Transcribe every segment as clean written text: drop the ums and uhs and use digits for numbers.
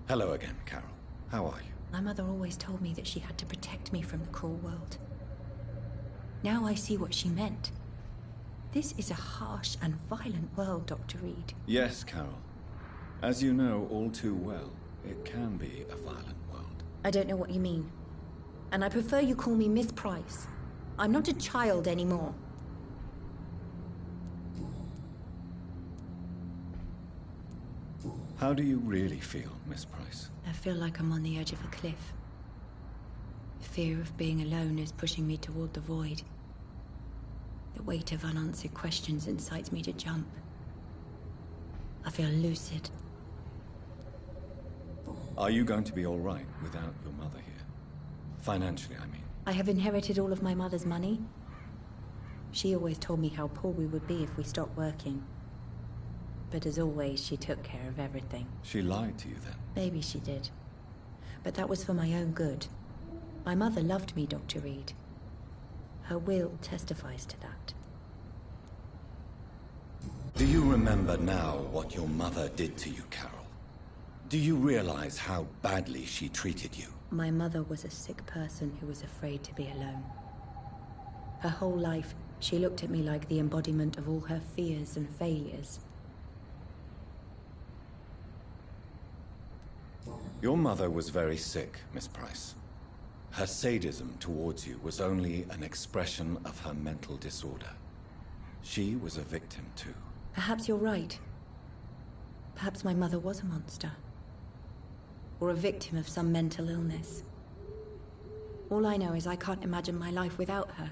Hello again, Carol. How are you? My mother always told me that she had to protect me from the cruel world. Now I see what she meant. This is a harsh and violent world, Dr. Reed. Yes, Carol. As you know all too well, it can be a violent world. I don't know what you mean. And I prefer you call me Miss Price. I'm not a child anymore. How do you really feel, Miss Price? I feel like I'm on the edge of a cliff. Fear of being alone is pushing me toward the void. The weight of unanswered questions incites me to jump. I feel lucid. Are you going to be all right without your mother here? Financially, I mean. I have inherited all of my mother's money. She always told me how poor we would be if we stopped working. But as always, she took care of everything. She lied to you then? Maybe she did. But that was for my own good. My mother loved me, Dr. Reed. Her will testifies to that. Do you remember now what your mother did to you, Carol? Do you realize how badly she treated you? My mother was a sick person who was afraid to be alone. Her whole life, she looked at me like the embodiment of all her fears and failures. Your mother was very sick, Miss Price. Her sadism towards you was only an expression of her mental disorder. She was a victim too. Perhaps you're right. Perhaps my mother was a monster. Or a victim of some mental illness. All I know is I can't imagine my life without her.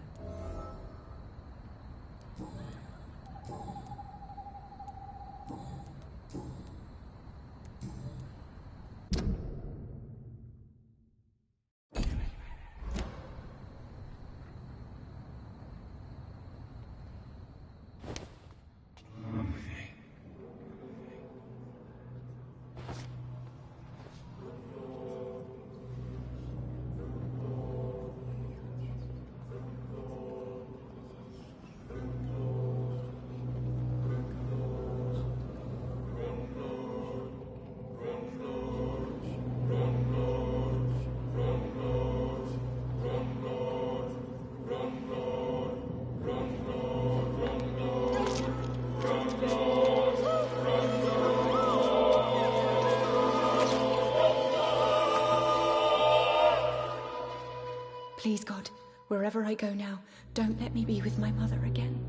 Please, God, wherever I go now, don't let me be with my mother again.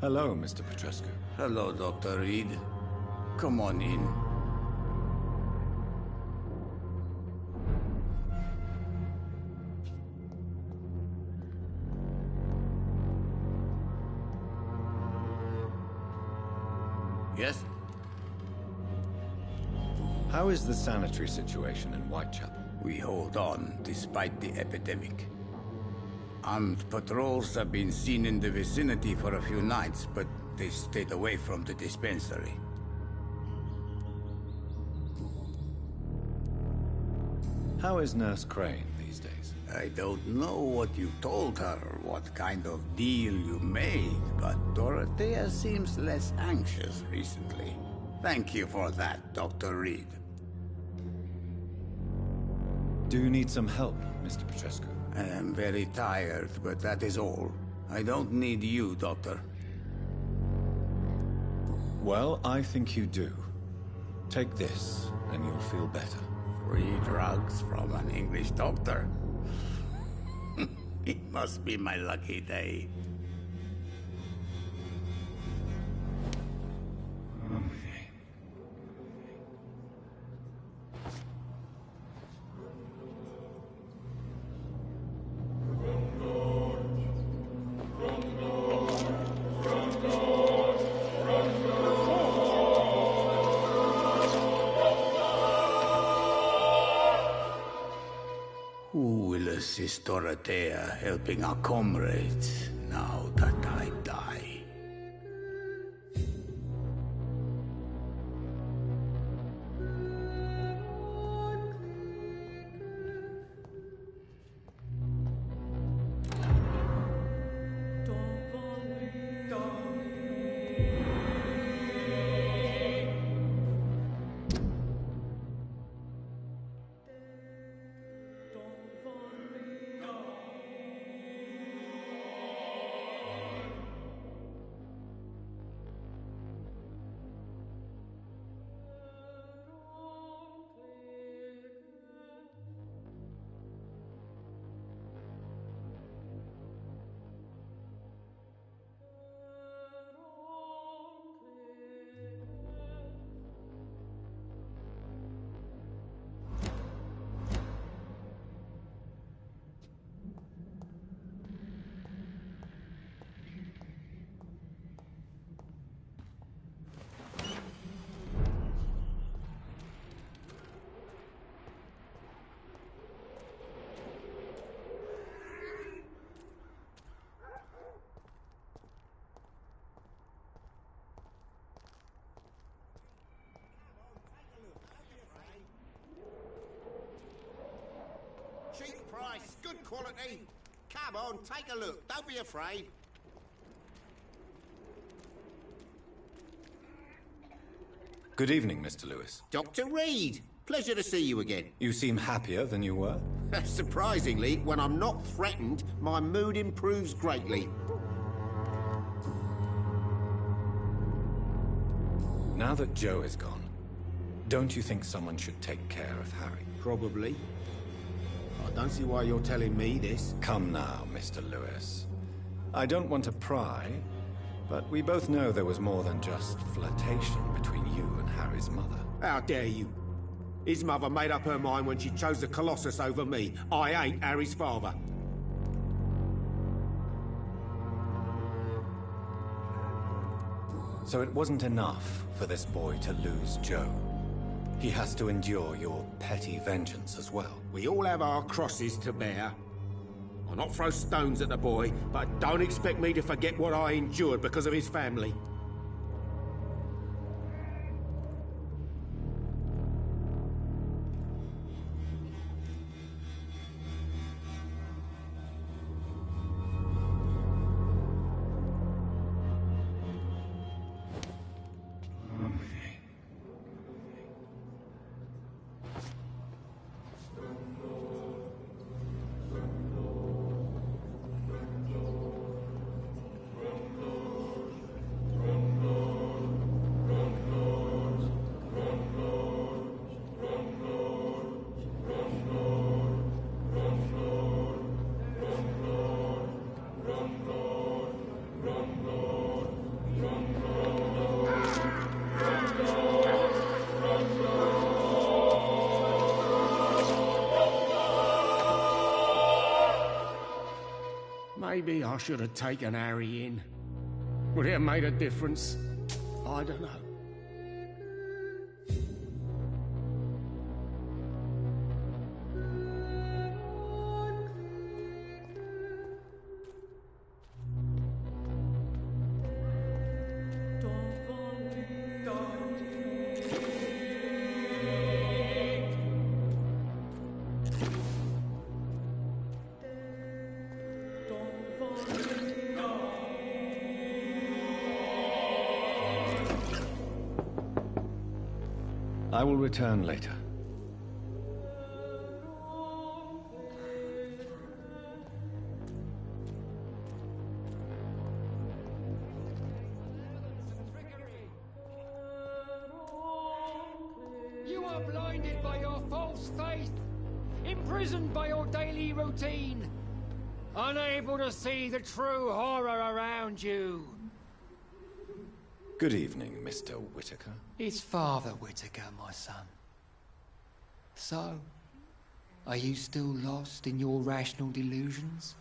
Hello, Mr. Petrescu. Hello, Dr. Reed. Come on in. Yes? How is the sanitary situation in Whitechapel? We hold on despite the epidemic. Armed patrols have been seen in the vicinity for a few nights, but they stayed away from the dispensary. How is Nurse Crane these days? I don't know what you told her, what kind of deal you made, but Dorothea seems less anxious recently. Thank you for that, Dr. Reed. Do you need some help, Mr. Petrescu? I am very tired, but that is all. I don't need you, Doctor. Well, I think you do. Take this, and you'll feel better. Free drugs from an English doctor. It must be my lucky day. Who will assist Dorothea helping our comrades now that I die? Cheap price, good quality. Come on, take a look. Don't be afraid. Good evening, Mr. Lewis. Dr. Reed, pleasure to see you again. You seem happier than you were. Surprisingly, when I'm not threatened, my mood improves greatly. Now that Joe is gone, don't you think someone should take care of Harry? Probably. I don't see why you're telling me this. Come now, Mr. Lewis. I don't want to pry, but we both know there was more than just flirtation between you and Harry's mother. How dare you? His mother made up her mind when she chose the Colossus over me. I ain't Harry's father. So it wasn't enough for this boy to lose Joe. He has to endure your petty vengeance as well. We all have our crosses to bear. I'll not throw stones at the boy, but don't expect me to forget what I endured because of his family. I should have taken Harry in. Would it have made a difference? I don't know. I will return later. You are blinded by your false faith, imprisoned by your daily routine, unable to see the true horror around you. Good evening, Mr. Whitaker. It's Father Whitaker, my son. So, are you still lost in your rational delusions?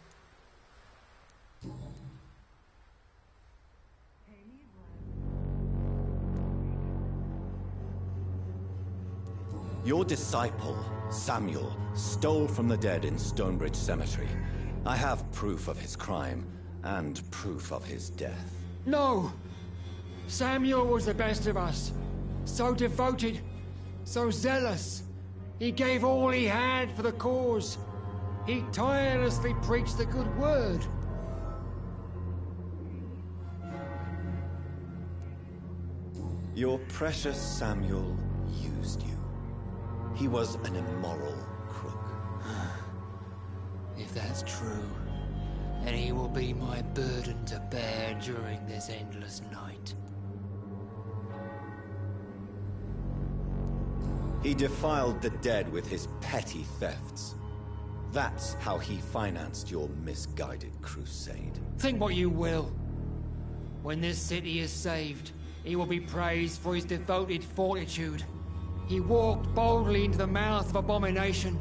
Your disciple, Samuel, stole from the dead in Stonebridge Cemetery. I have proof of his crime and proof of his death. No! Samuel was the best of us. So devoted, so zealous. He gave all he had for the cause. He tirelessly preached the good word. Your precious Samuel used you. He was an immoral crook. If that's true, then he will be my burden to bear during this endless night. He defiled the dead with his petty thefts. That's how he financed your misguided crusade. Think what you will. When this city is saved, he will be praised for his devoted fortitude. He walked boldly into the mouth of abomination.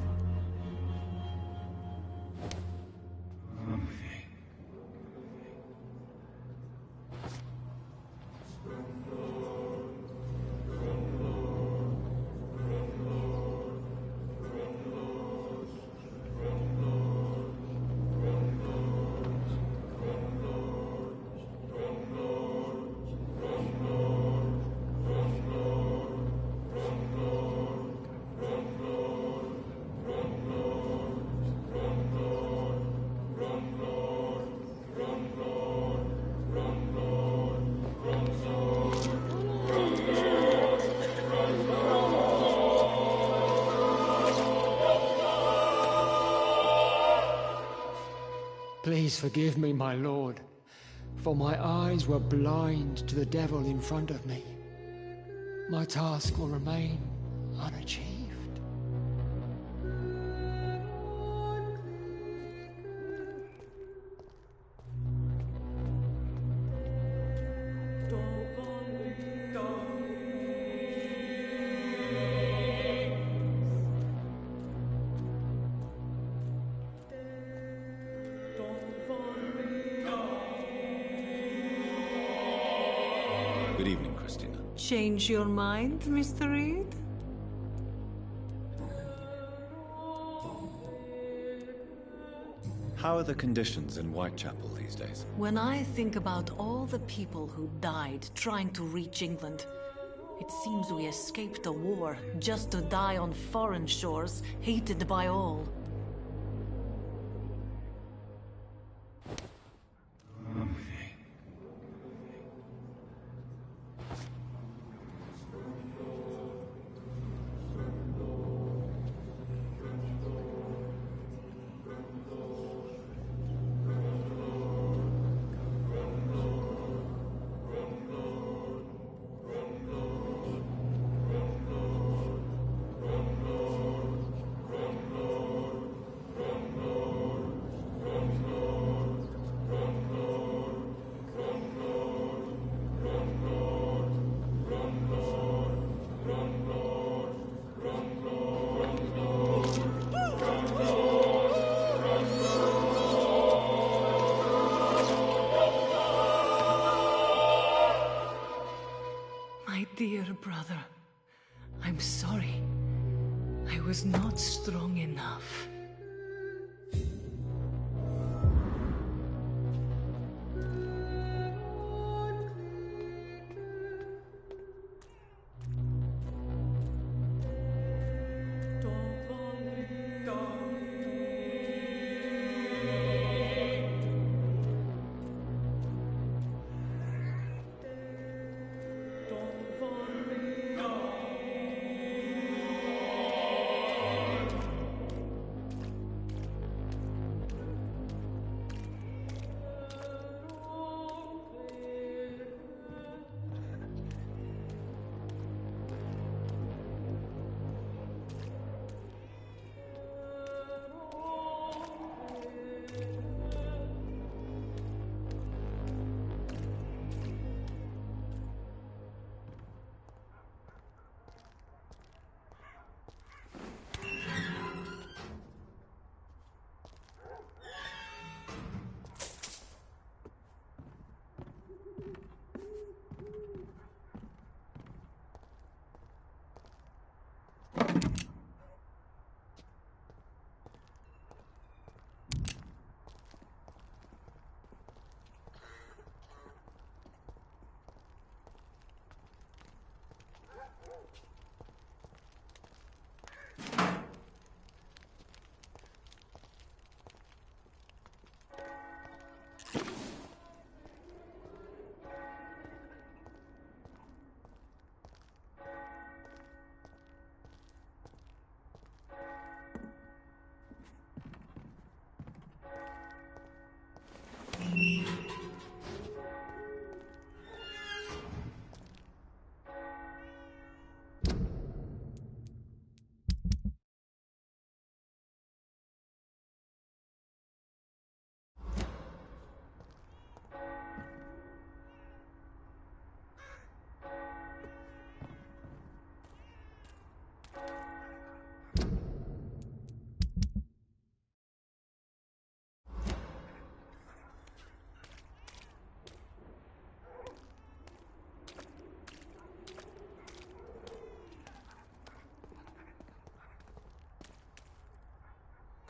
Please forgive me, my lord, for my eyes were blind to the devil in front of me. My task will remain unachieved. Good evening, Christina. Change your mind, Mr. Reed? How are the conditions in Whitechapel these days? When I think about all the people who died trying to reach England, it seems we escaped a war just to die on foreign shores, hated by all. dear brother. I'm sorry. I was not strong enough.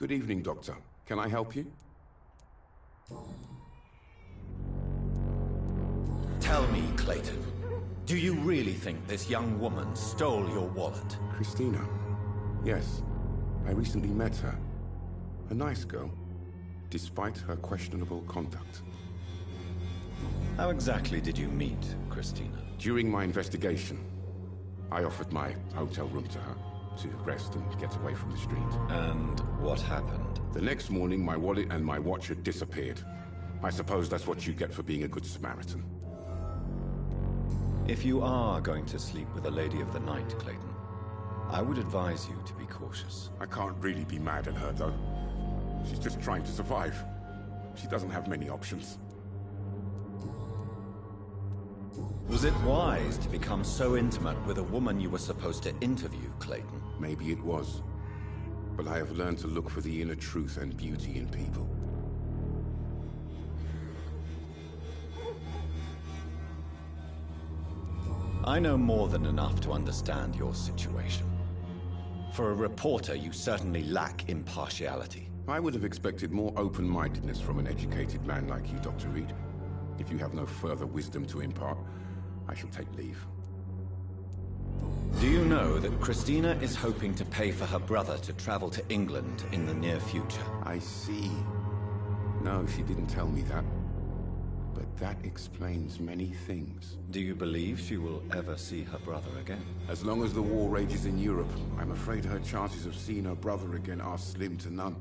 Good evening, Doctor. Can I help you? Tell me, Clayton, do you really think this young woman stole your wallet? Christina? Yes. I recently met her. A nice girl, despite her questionable conduct. How exactly did you meet Christina? During my investigation, I offered my hotel room to her to rest and get away from the street. And what happened? The next morning, my wallet and my watch had disappeared. I suppose that's what you get for being a good Samaritan. If you are going to sleep with a lady of the night, Clayton, I would advise you to be cautious. I can't really be mad at her, though. She's just trying to survive. She doesn't have many options. Was it wise to become so intimate with a woman you were supposed to interview, Clayton? Maybe it was. But I have learned to look for the inner truth and beauty in people. I know more than enough to understand your situation. For a reporter, you certainly lack impartiality. I would have expected more open-mindedness from an educated man like you, Dr. Reed. If you have no further wisdom to impart, I shall take leave. Do you know that Christina is hoping to pay for her brother to travel to England in the near future? I see. No, she didn't tell me that. But that explains many things. Do you believe she will ever see her brother again? As long as the war rages in Europe, I'm afraid her chances of seeing her brother again are slim to none.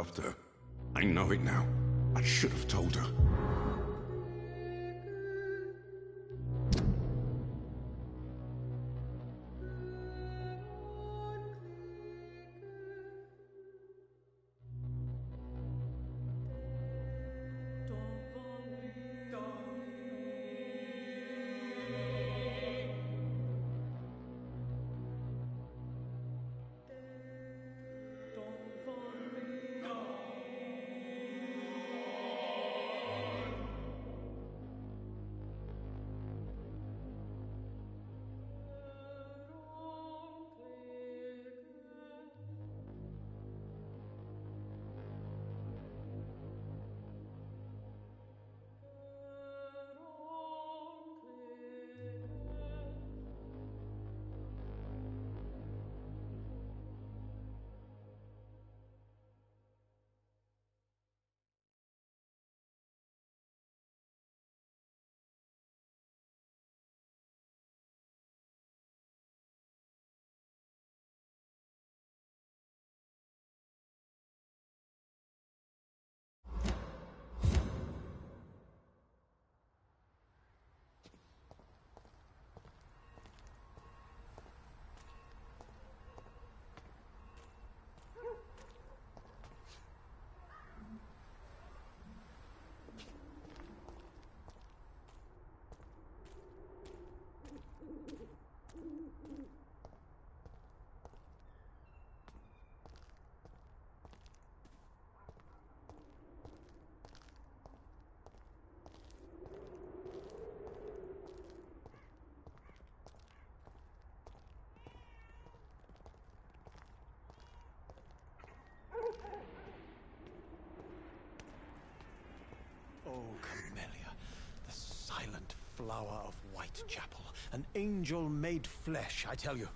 loved her. I know it now. I should have told her. Oh, Camellia, the silent flower of Whitechapel. An angel made flesh, I tell you.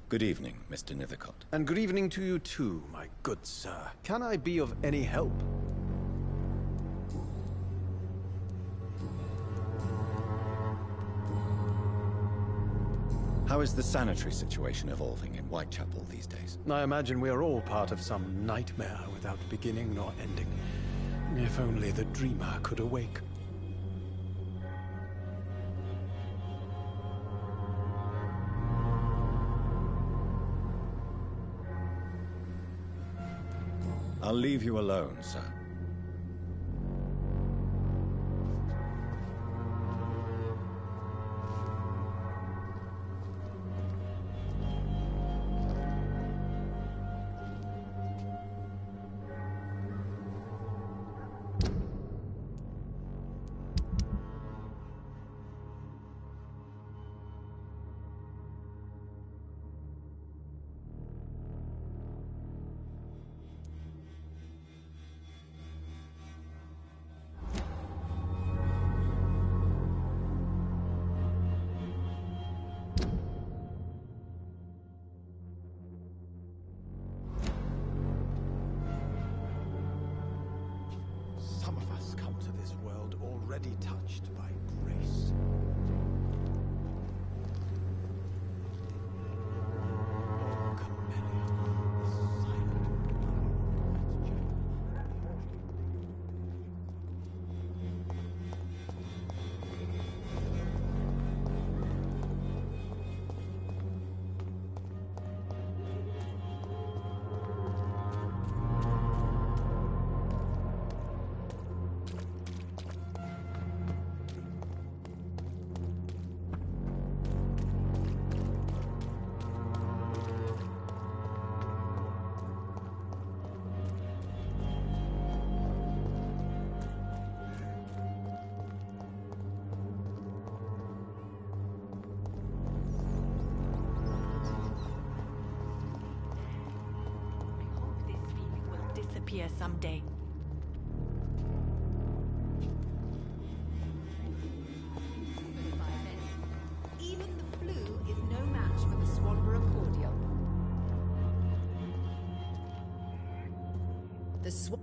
Good evening, Mr. Nethercott. And good evening to you too, my good sir. Can I be of any help? How is the sanitary situation evolving in Whitechapel these days? I imagine we are all part of some nightmare without beginning nor ending. If only the dreamer could awake. I'll leave you alone, sir. Touched by grace. Oh, Camellia, the silent disappear someday. Even the flu is no match for the Swanborough cordial. The the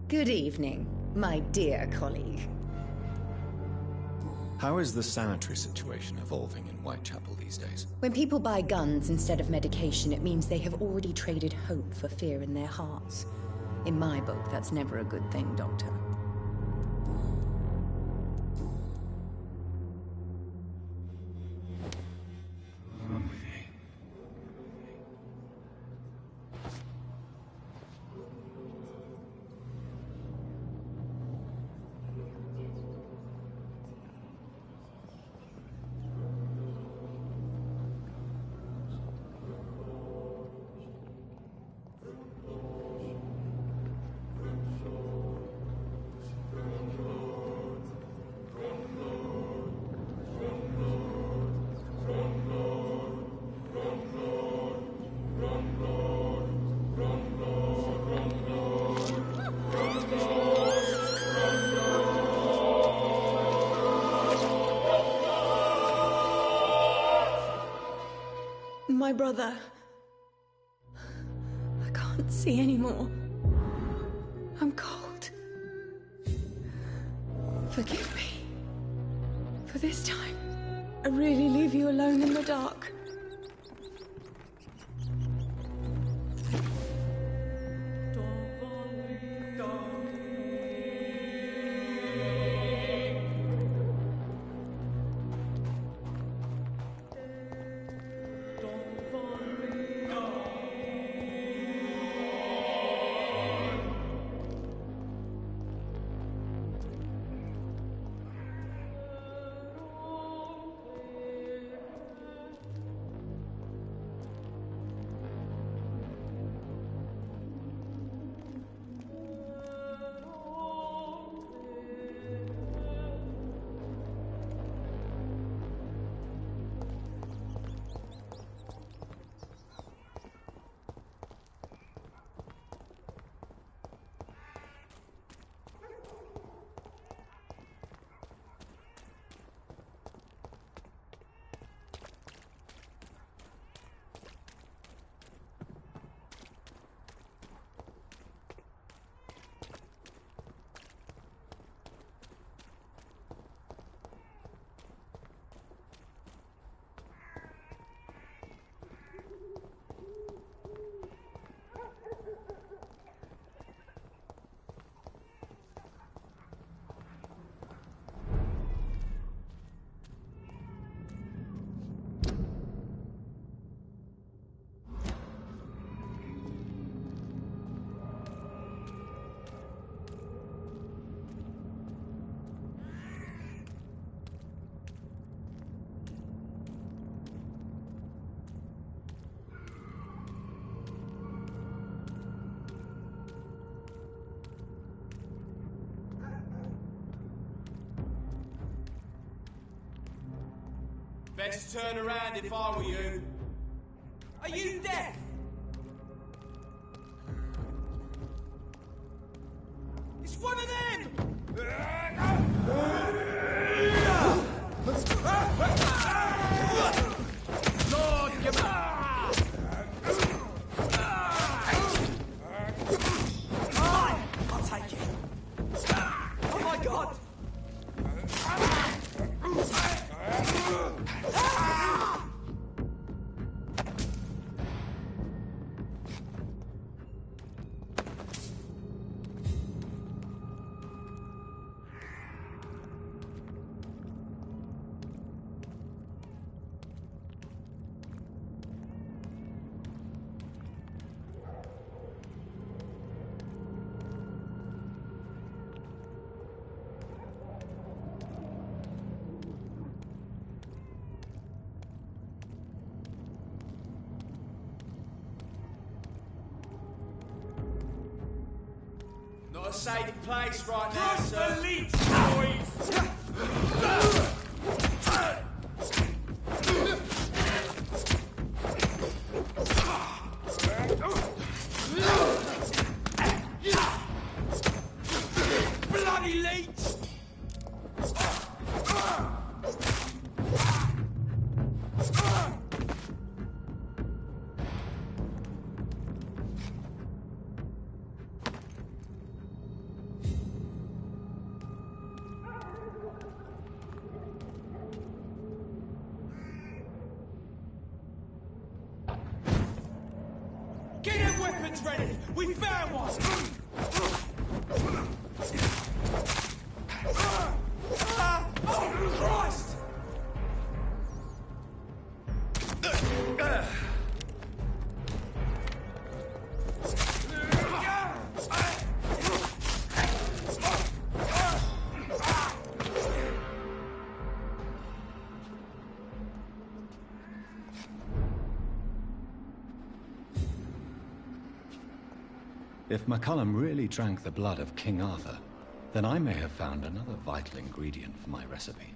Good evening, my dear colleague. How is the sanitary situation evolving in Whitechapel these days? When people buy guns instead of medication, it means they have already traded hope for fear in their hearts. In my book, that's never a good thing, Doctor. My brother. I can't see anymore. I'm cold. Forgive me. For this time, I really leave you alone in the dark. Best turn around if I were you. Are you deaf? It's one of them! Lord, give I'll take it. Oh my God! Not a safe place right now, sir. Cross the leech, boys! Bloody leech! weapons ready! We found one! Oh, Christ! If McCullum really drank the blood of King Arthur, then I may have found another vital ingredient for my recipe.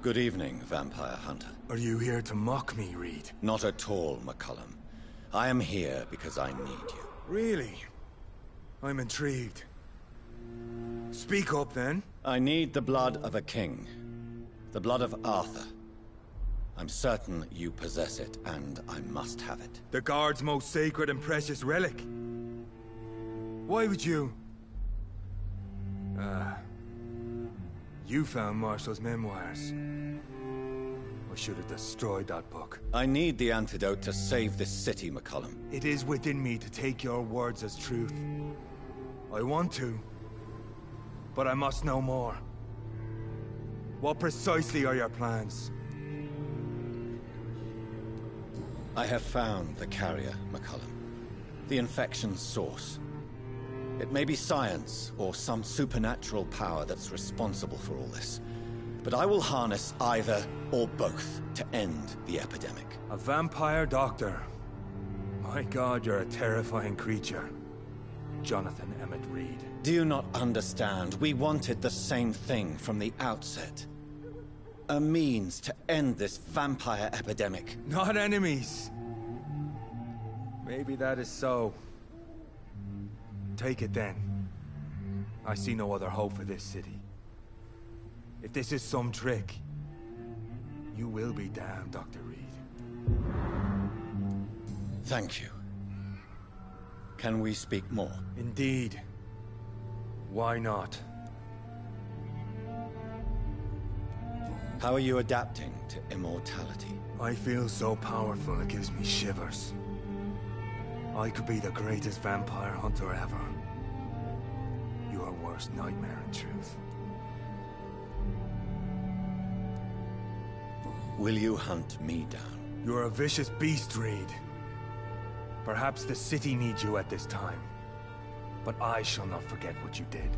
Good evening, vampire hunter. Are you here to mock me, Reed? Not at all, McCullum. I am here because I need you. Really? I'm intrigued. Speak up, then. I need the blood of a king. The blood of Arthur. I'm certain you possess it, and I must have it. The Guard's most sacred and precious relic. Why would you... You found Marshall's memoirs. I should have destroyed that book. I need the antidote to save this city, McCullum. It is within me to take your words as truth. I want to, but I must know more. What precisely are your plans? I have found the carrier, McCullum. The infection's source. It may be science, or some supernatural power that's responsible for all this. But I will harness either or both to end the epidemic. A vampire doctor. My God, you're a terrifying creature. Jonathan Emmett Reed. Do you not understand? We wanted the same thing from the outset. A means to end this vampire epidemic. Not enemies. Maybe that is so. Take it then. I see no other hope for this city. If this is some trick, you will be damned, Dr. Reed. Thank you. Can we speak more? Indeed. Why not? How are you adapting to immortality? I feel so powerful it gives me shivers. I could be the greatest vampire hunter ever. Your worst nightmare, in truth. Will you hunt me down? You're a vicious beast, Reed. Perhaps the city needs you at this time. But I shall not forget what you did.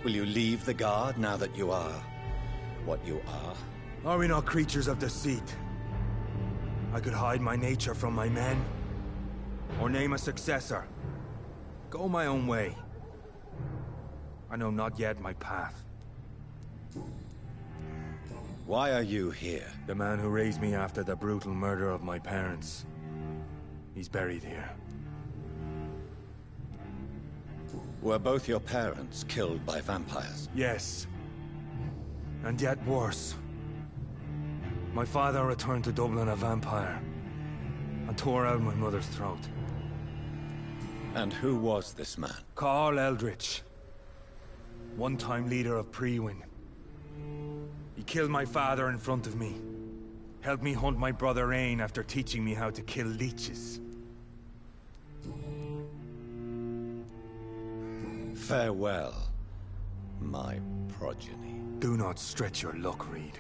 Will you leave the Guard now that you are what you are? Are we not creatures of deceit? I could hide my nature from my men, or name a successor. Go my own way. I know not yet my path. Why are you here? The man who raised me after the brutal murder of my parents. He's buried here. Were both your parents killed by vampires? Yes. And yet worse. My father returned to Dublin a vampire, and tore out my mother's throat. And who was this man? Carl Eldritch. One-time leader of Prewin. He killed my father in front of me. Helped me hunt my brother Ain after teaching me how to kill leeches. Farewell, my progeny. Do not stretch your luck, Reed.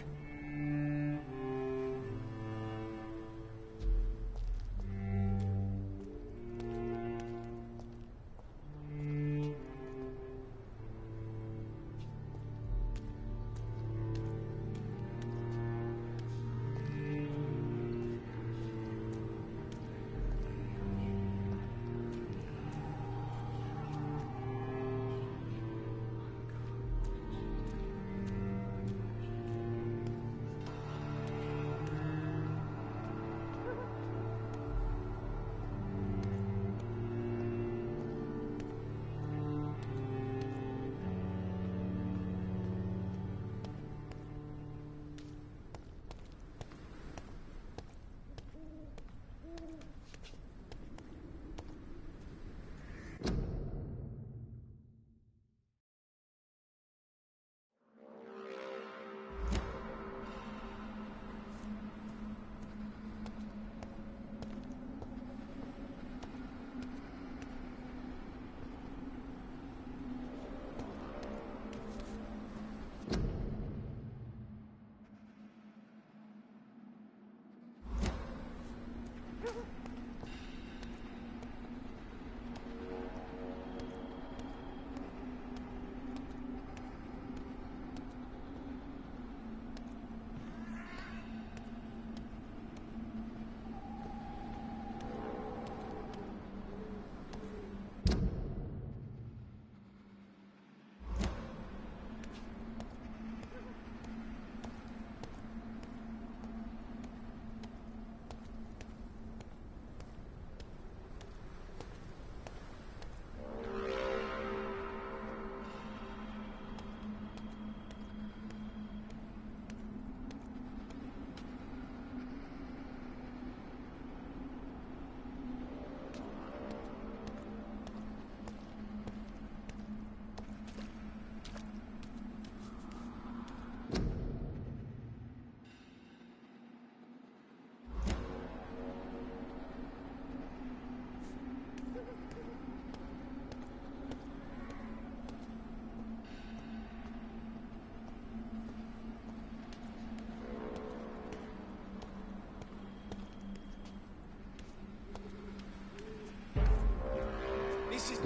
It's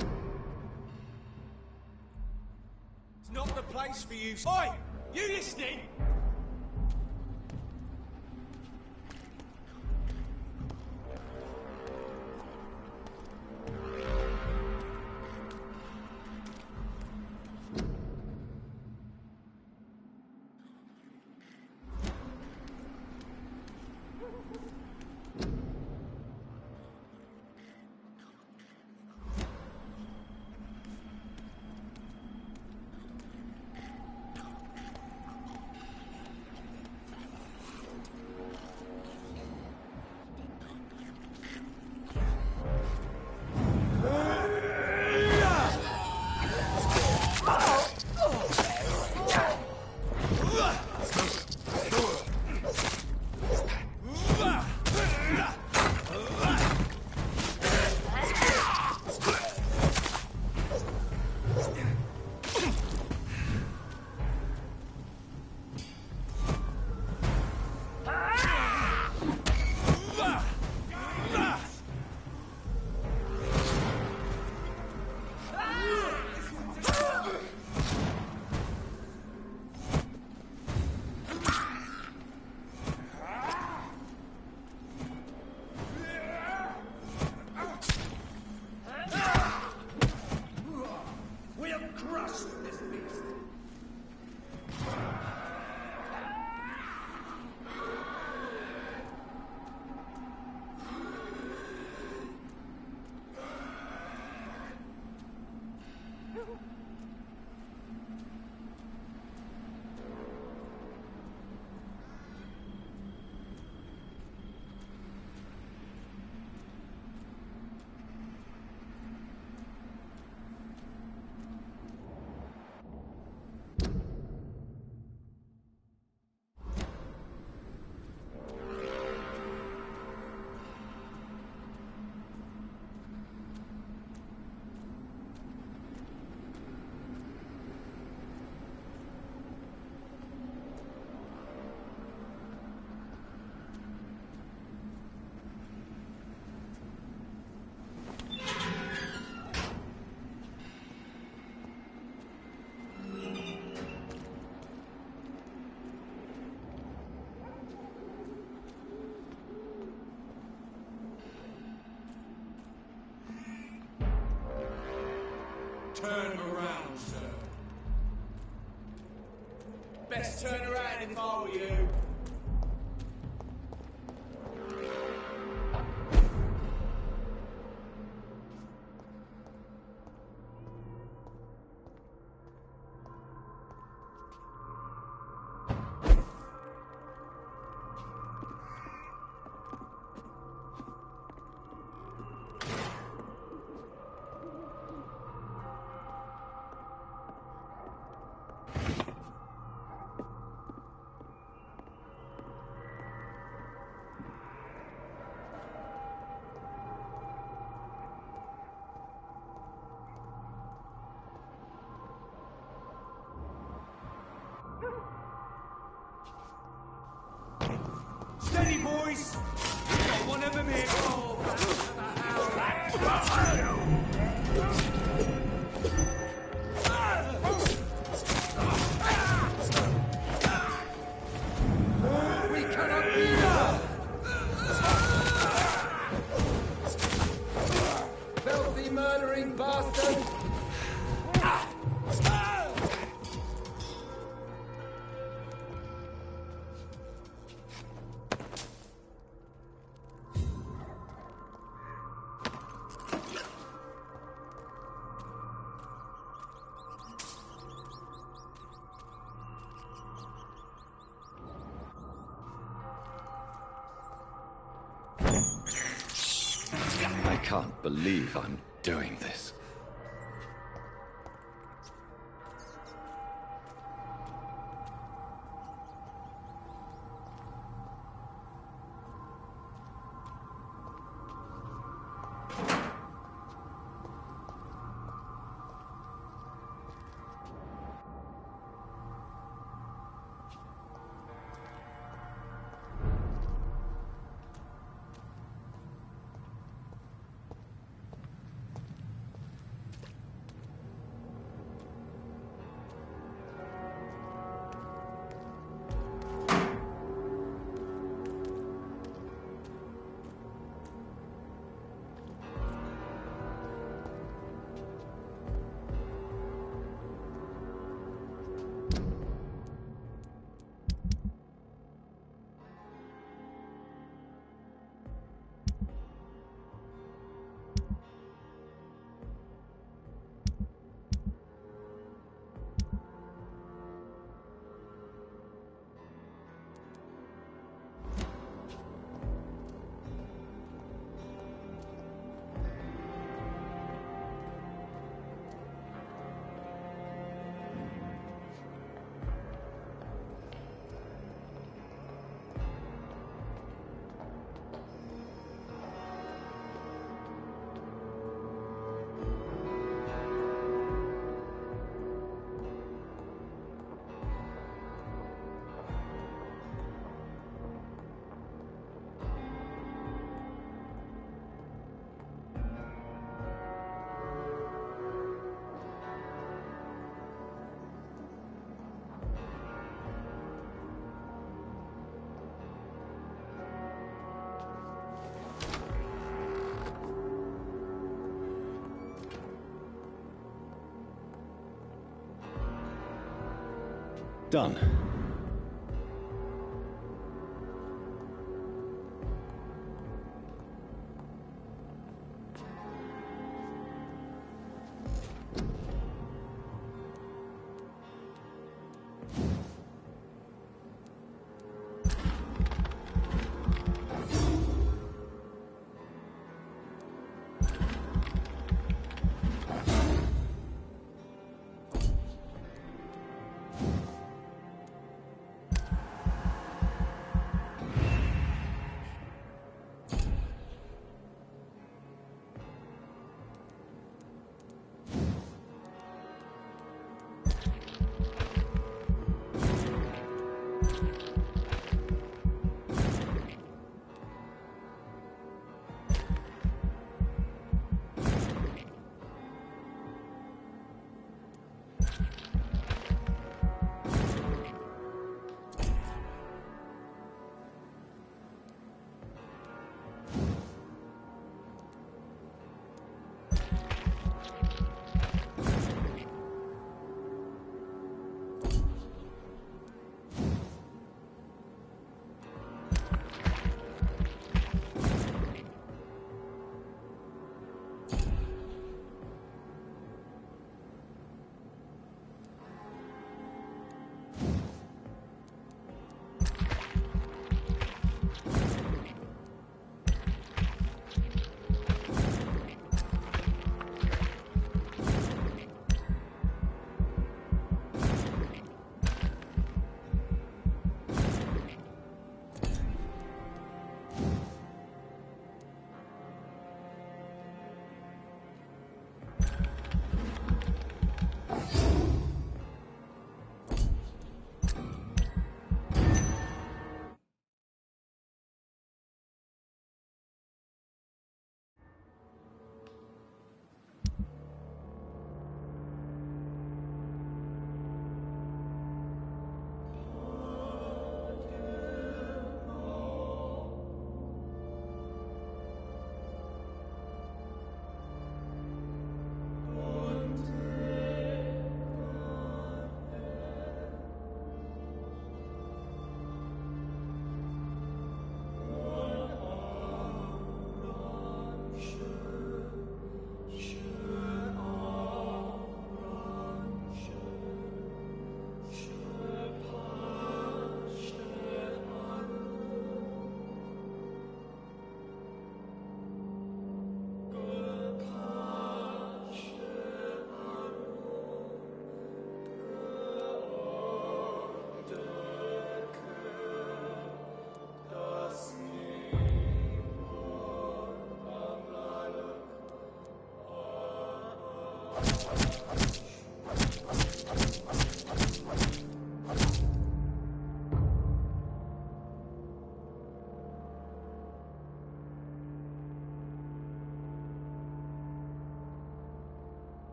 not the place for you. Oi! You listening? Turn around, sir. Best turn around if I were you. Steady, boys! We've got one of them here. We cannot be here! Filthy murdering bastard! I can't believe I'm doing this. Done.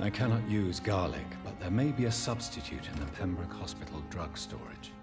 I cannot use garlic, but there may be a substitute in the Pembroke Hospital drug storage.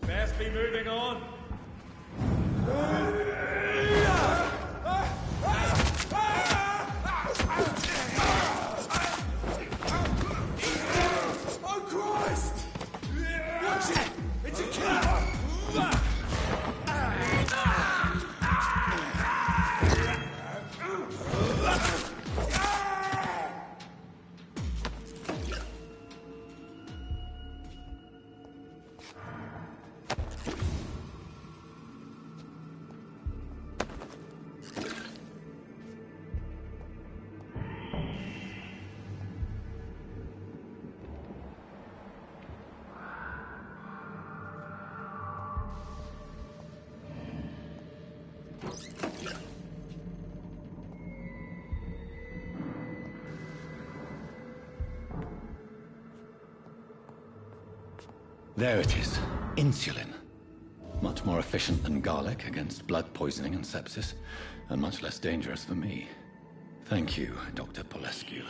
Best be moving on. Oh, Christ! Watch it! It's a killer! There it is. Insulin. Much more efficient than garlic against blood poisoning and sepsis, and much less dangerous for me. Thank you, Dr. Polescu.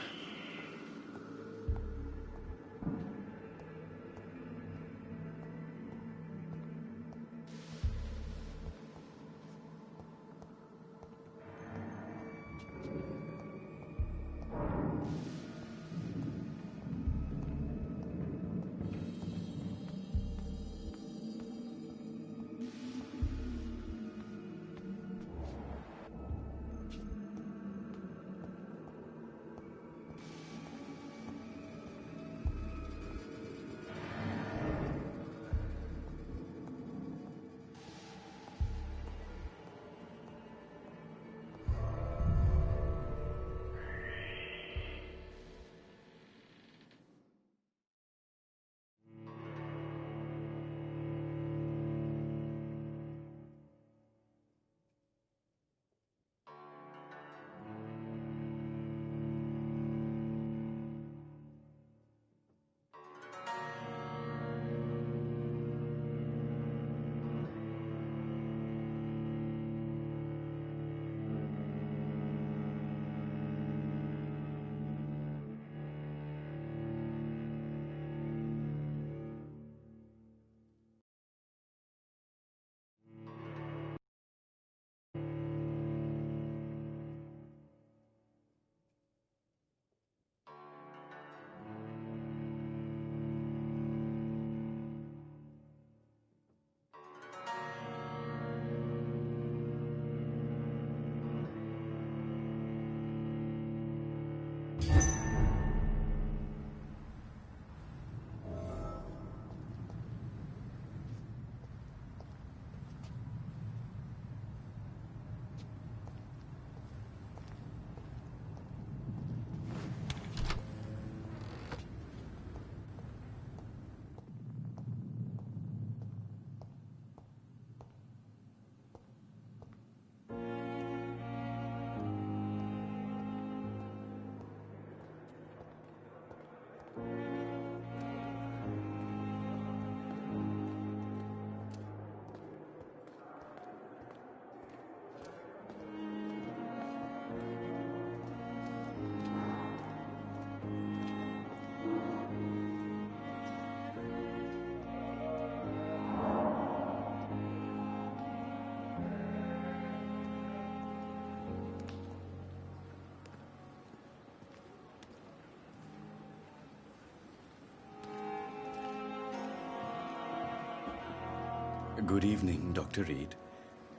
Good evening, Dr. Reed.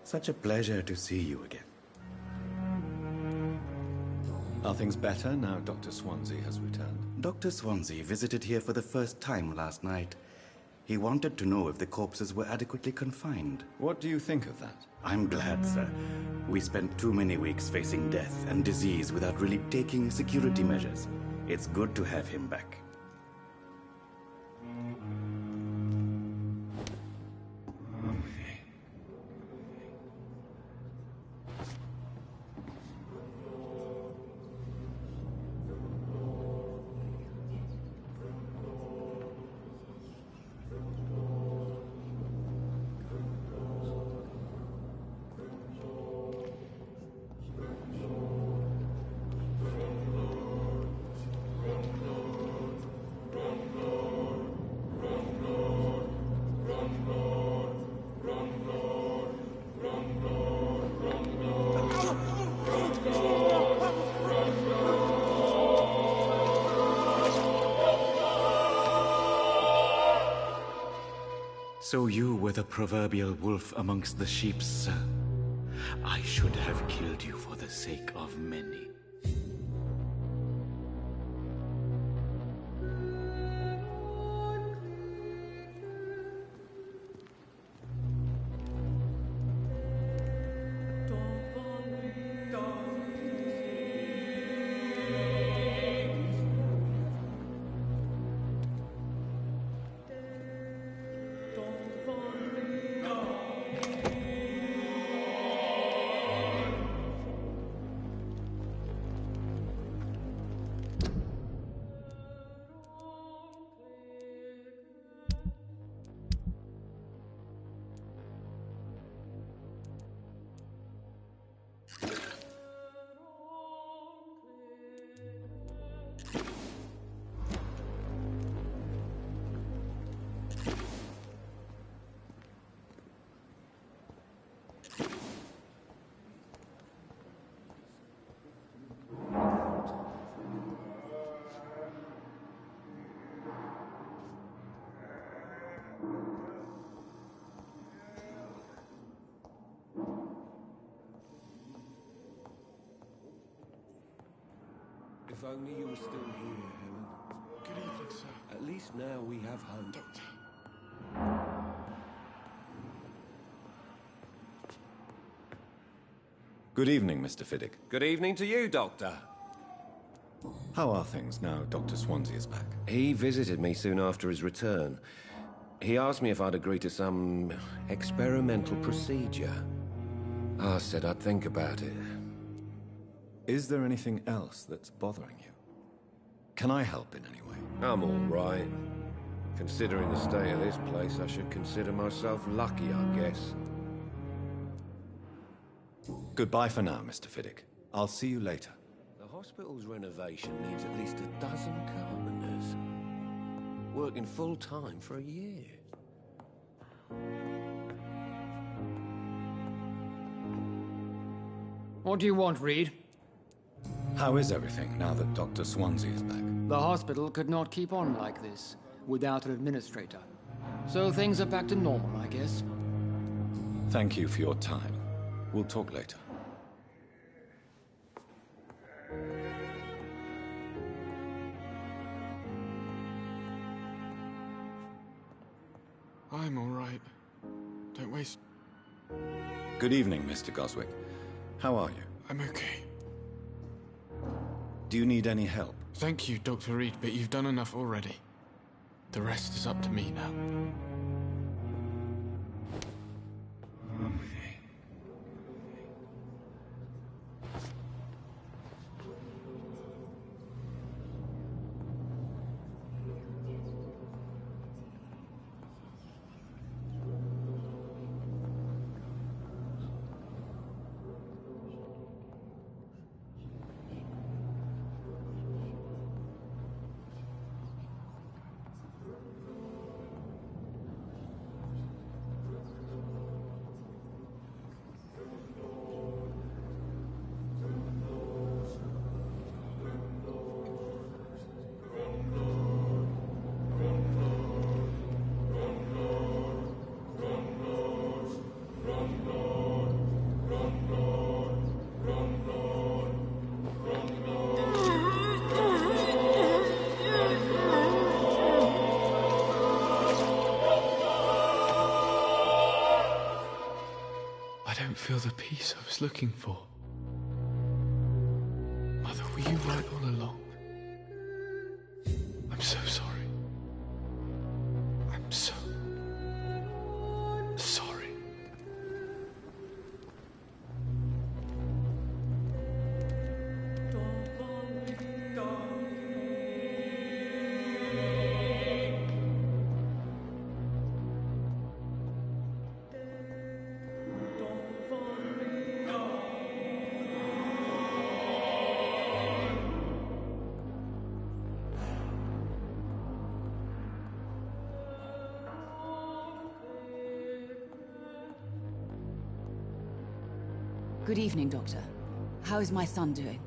Such a pleasure to see you again. Are things better now Dr. Swansea has returned? Dr. Swansea visited here for the first time last night. He wanted to know if the corpses were adequately confined. What do you think of that? I'm glad, sir. We spent too many weeks facing death and disease without really taking security measures. It's good to have him back. So you were the proverbial wolf amongst the sheep, sir. I should have killed you for the sake of many. If only you were still here, Helen. Good evening, sir. At least now we have hope. Doctor. Good evening, Mr. Fiddick. Good evening to you, Doctor. How are things now Dr. Swansea is back? He visited me soon after his return. He asked me if I'd agree to some experimental procedure. I said I'd think about it. Is there anything else that's bothering you? Can I help in any way? I'm all right. Considering the state of this place, I should consider myself lucky, I guess. Goodbye for now, Mr. Fiddick. I'll see you later. The hospital's renovation needs at least a dozen carpenters. Working full-time for a year. What do you want, Reed? How is everything now that Dr. Swansea is back? The hospital could not keep on like this, without an administrator. So things are back to normal, I guess. Thank you for your time. We'll talk later. I'm all right. Don't waste... Good evening, Mr. Goswick. How are you? I'm okay. Do you need any help? Thank you, Dr. Reed, but you've done enough already. The rest is up to me now. don't feel the peace I was looking for. Mother, were you right all along? I'm so sorry. I'm so sorry. Good evening, Doctor. How is my son doing?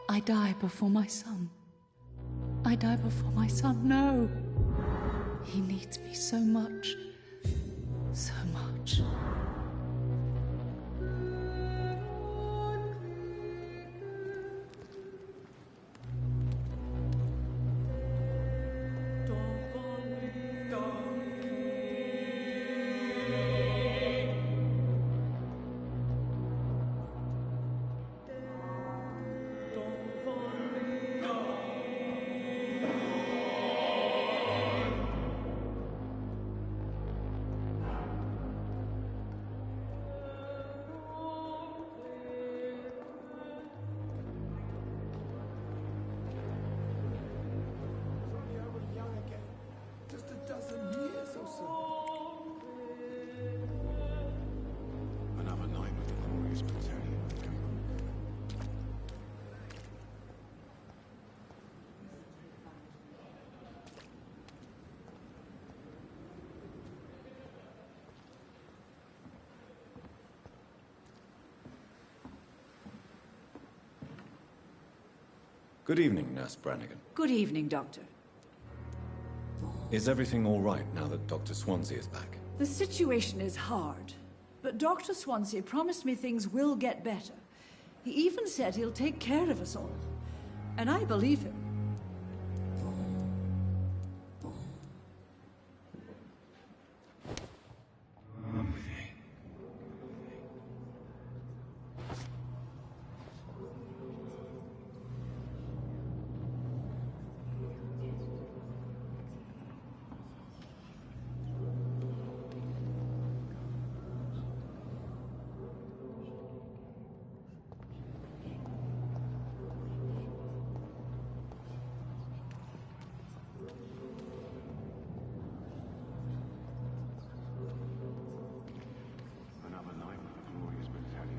I die before my son. I die before my son. No. He needs me so much. So much. Another night with the glorious battalion. Good evening, Nurse Brannigan. Good evening, Doctor. Is everything all right now that Dr. Swansea is back? The situation is hard, but Dr. Swansea promised me things will get better. He even said he'll take care of us all. And I believe him. Another night with the glorious battalion.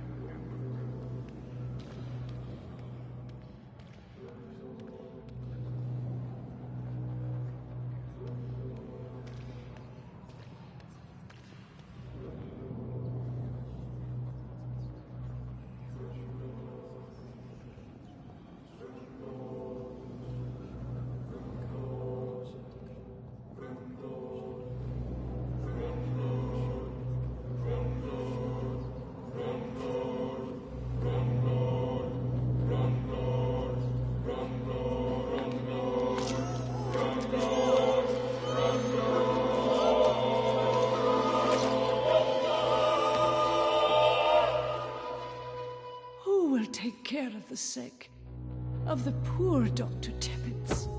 Take care of the sick, of the poor, Dr. Tippett.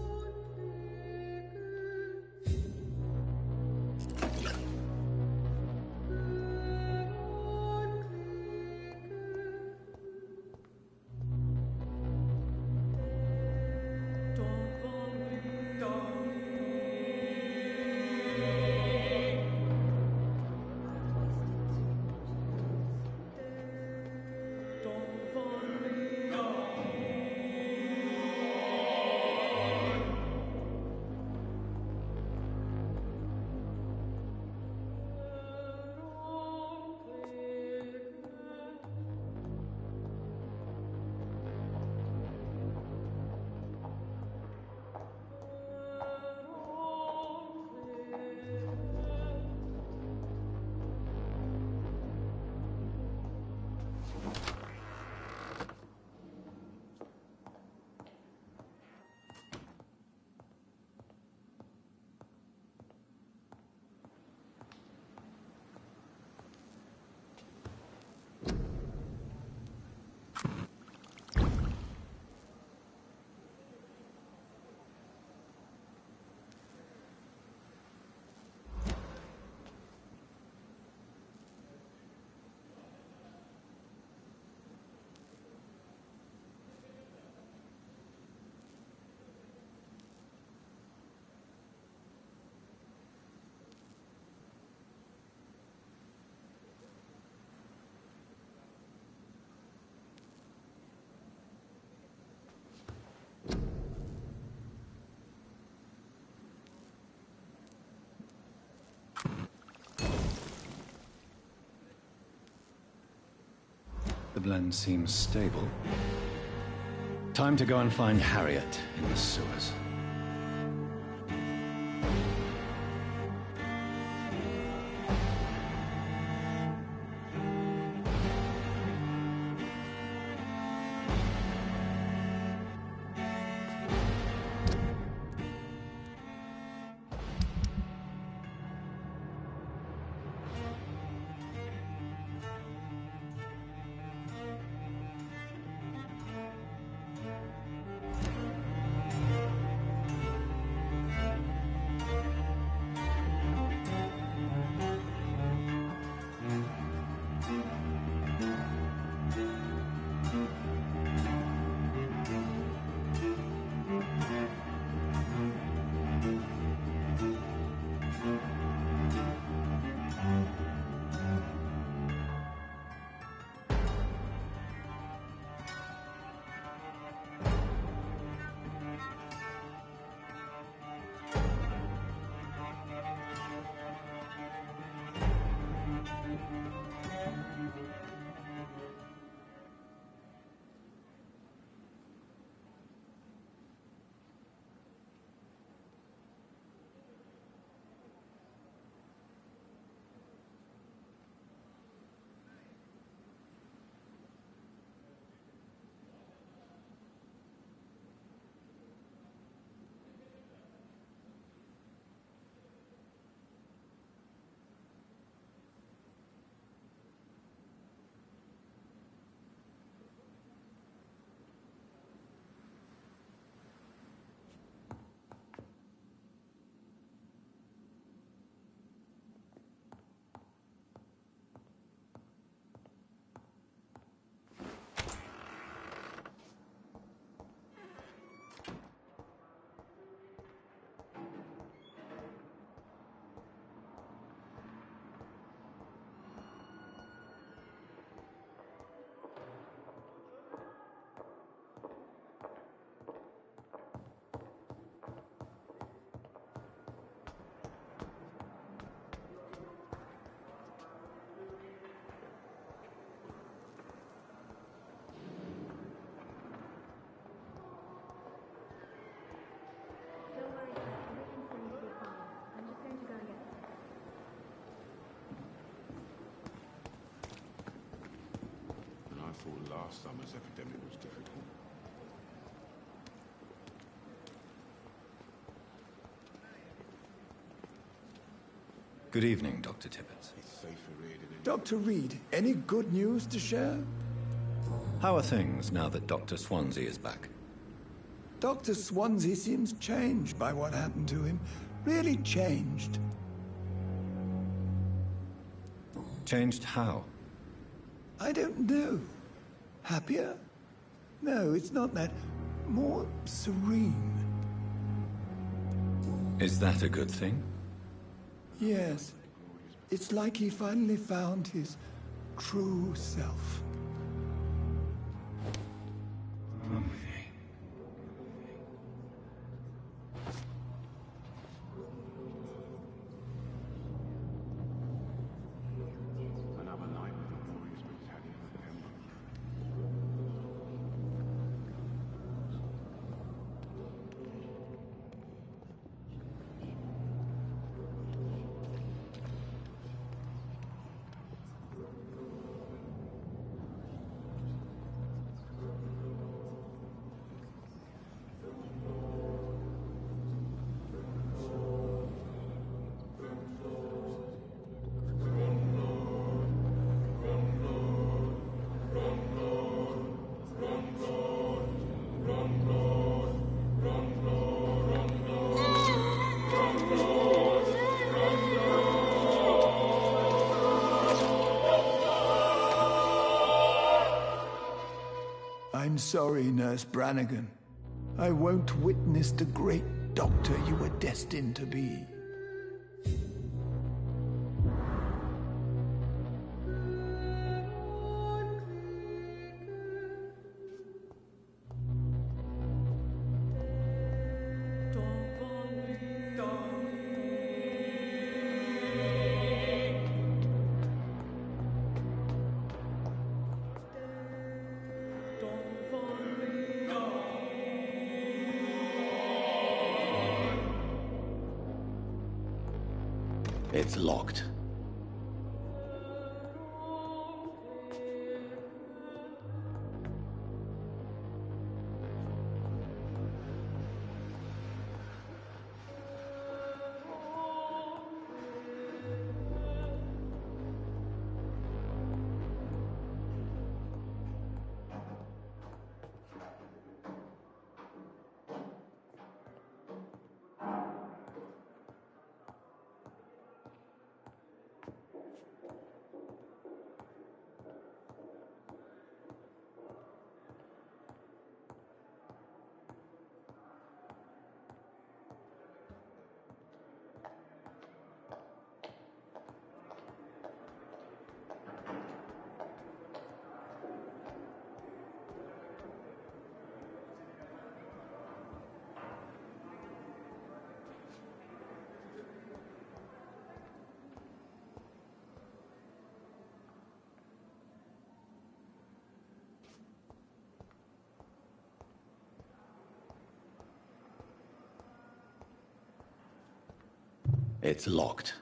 The blend seems stable. Time to go and find Harriet in the sewers. Last summer's epidemic was difficult. Good evening, Dr. Tibbets. Dr. Reed, any good news to share? How are things now that Dr. Swansea is back? Dr. Swansea seems changed by what happened to him. Really changed. Changed how? I don't know. Happier? No, it's not that. More serene. Is that a good thing? Yes. It's like he finally found his true self. I'm sorry, Nurse Brannigan. I won't witness the great doctor you were destined to be. It's locked. It's locked.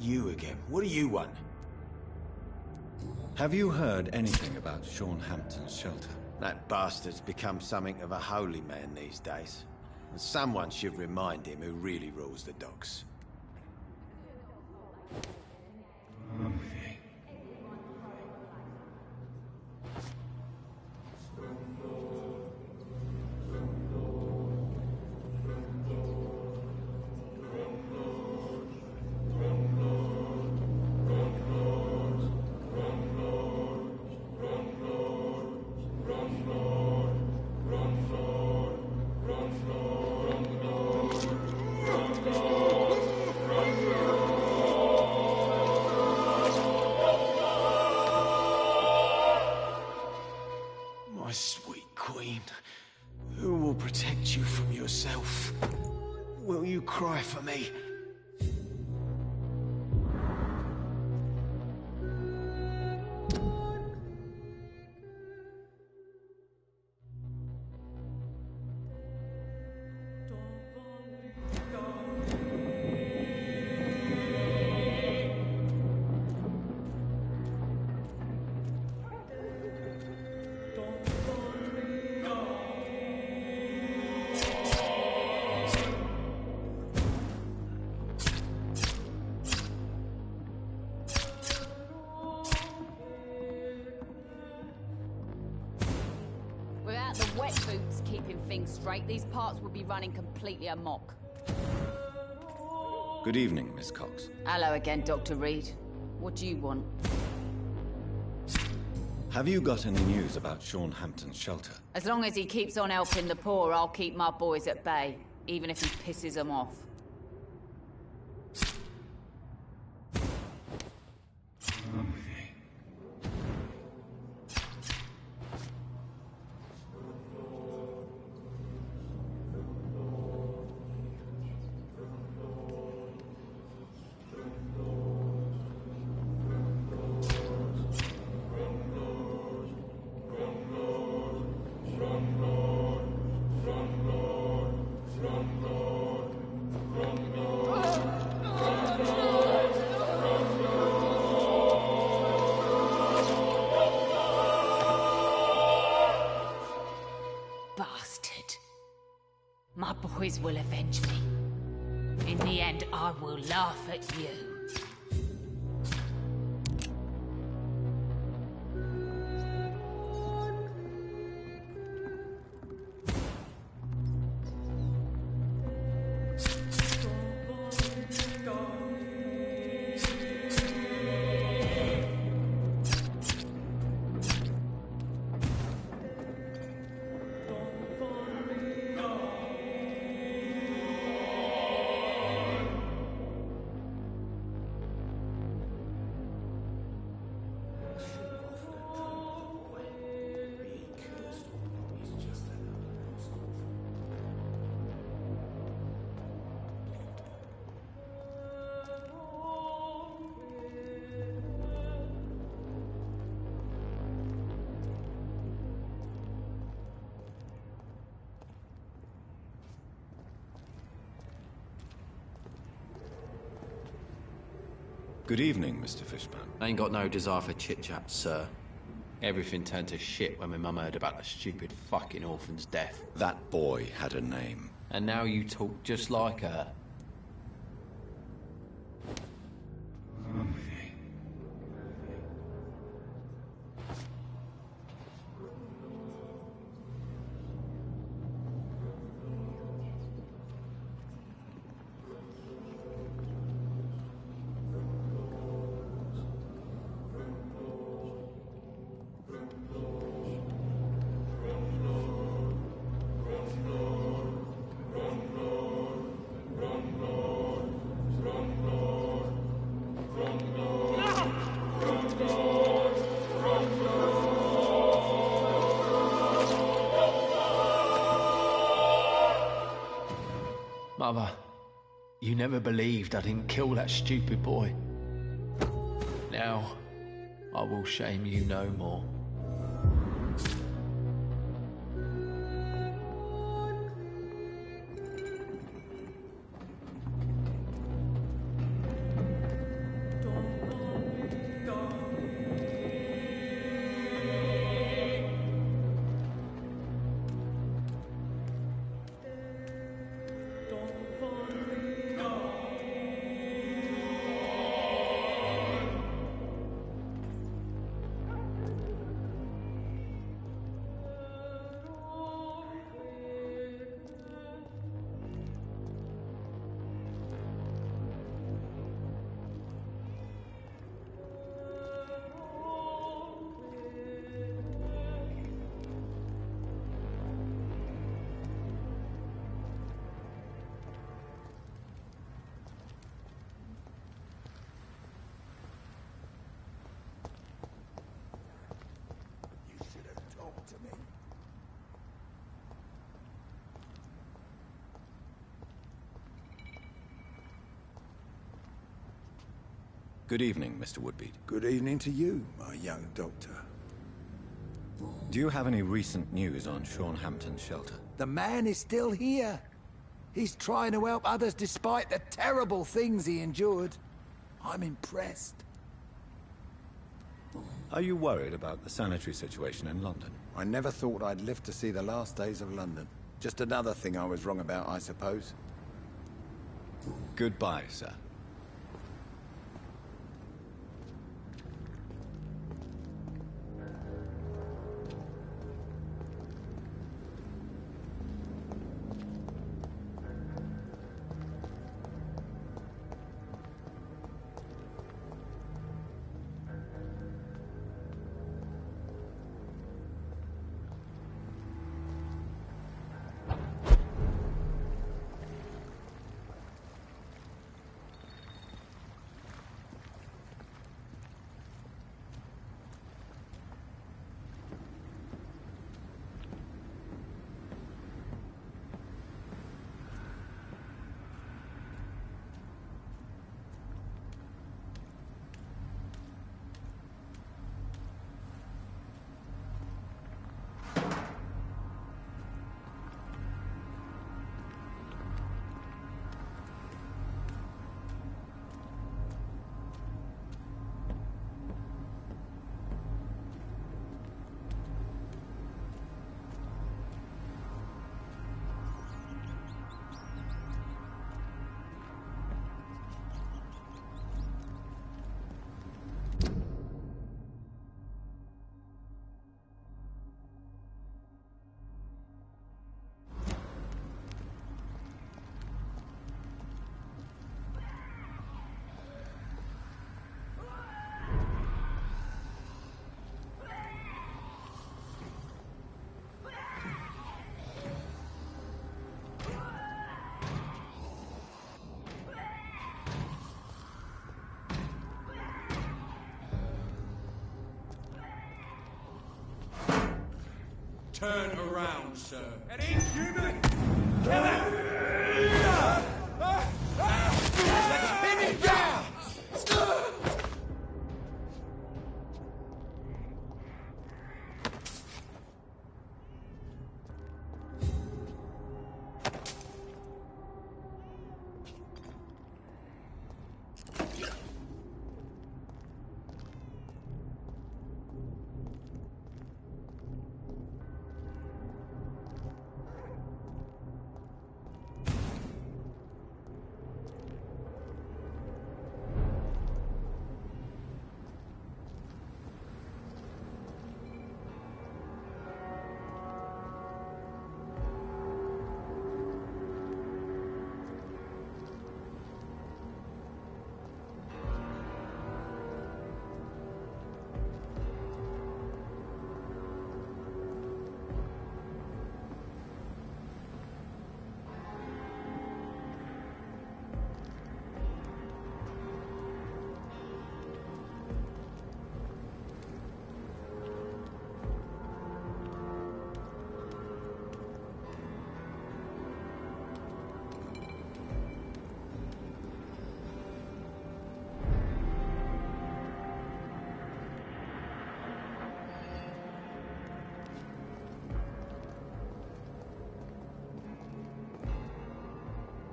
You again. What do you want? Have you heard anything about Sean Hampton's shelter? That bastard's become something of a holy man these days. And someone should remind him who really rules the docks. Cry for me. The wet boots keeping things straight, these parts would be running completely amok. Good evening, Miss Cox. Hello again, Dr. Reed. What do you want? Have you got any news about Sean Hampton's shelter? As long as he keeps on helping the poor, I'll keep my boys at bay, even if he pisses them off. My boys will avenge me. In the end, I will laugh at you. Good evening, Mr. Fishburne. I ain't got no desire for chit-chat, sir. Everything turned to shit when my mum heard about the stupid fucking orphan's death. That boy had a name. And now you talk just like her. Mother, you never believed I didn't kill that stupid boy. Now, I will shame you no more. Good evening, Mr. Woodbeat. Good evening to you, my young doctor. Do you have any recent news on Sean Hampton's shelter? The man is still here. He's trying to help others despite the terrible things he endured. I'm impressed. Are you worried about the sanitary situation in London? I never thought I'd live to see the last days of London. Just another thing I was wrong about, I suppose. Goodbye, sir. Turn around, sir. An inhuman! Kill him! Pin him down!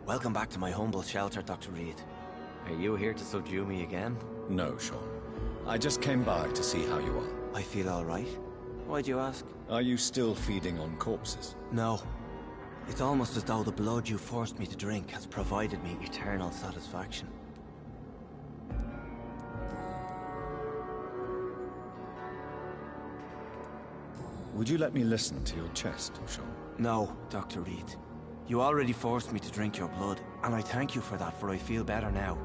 Welcome back to my humble shelter, Dr. Reed. Are you here to subdue me again? No, Sean. I just came by to see how you are. I feel all right. Why'd you ask? Are you still feeding on corpses? No. It's almost as though the blood you forced me to drink has provided me eternal satisfaction. Would you let me listen to your chest, Sean? No, Dr. Reed. You already forced me to drink your blood, and I thank you for that, for I feel better now.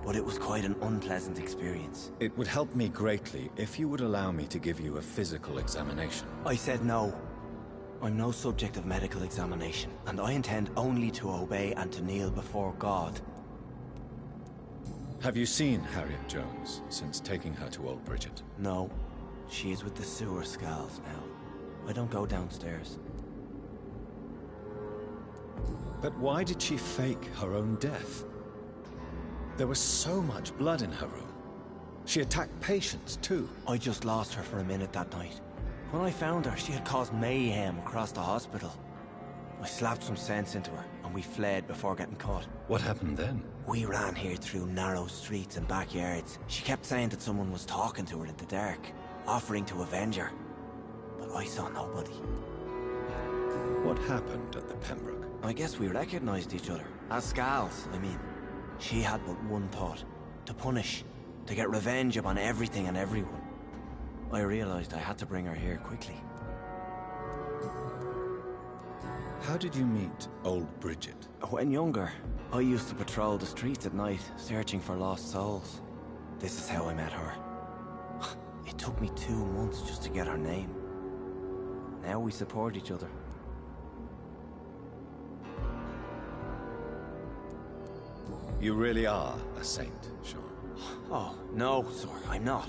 But it was quite an unpleasant experience. It would help me greatly if you would allow me to give you a physical examination. I said no. I'm no subject of medical examination, and I intend only to obey and to kneel before God. Have you seen Harriet Jones since taking her to Old Bridget? No. She is with the sewer skulls now. I don't go downstairs. But why did she fake her own death? There was so much blood in her room. She attacked patients, too. I just lost her for a minute that night. When I found her, she had caused mayhem across the hospital. I slapped some sense into her, and we fled before getting caught. What happened then? We ran here through narrow streets and backyards. She kept saying that someone was talking to her in the dark, offering to avenge her. But I saw nobody. What happened at the Pembroke? I guess we recognized each other. As Scals, I mean. She had but one thought. To punish. To get revenge upon everything and everyone. I realized I had to bring her here quickly. How did you meet old Bridget? When younger, I used to patrol the streets at night, searching for lost souls. This is how I met her. It took me 2 months just to get her name. Now we support each other. You really are a saint, Sean. Oh, no, sir, I'm not.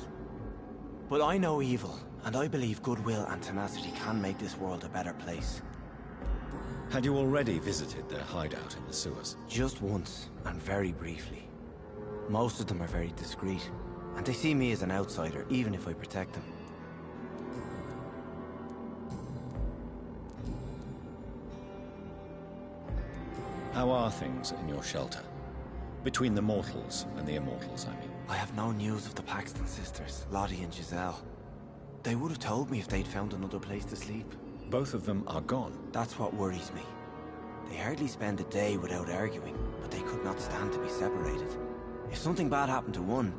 But I know evil, and I believe goodwill and tenacity can make this world a better place. Had you already visited their hideout in the sewers? Just once, and very briefly. Most of them are very discreet, and they see me as an outsider, even if I protect them. How are things in your shelter? Between the mortals and the immortals, I mean. I have no news of the Paxton sisters, Lottie and Giselle. They would have told me if they'd found another place to sleep. Both of them are gone. That's what worries me. They hardly spend a day without arguing, but they could not stand to be separated. If something bad happened to one,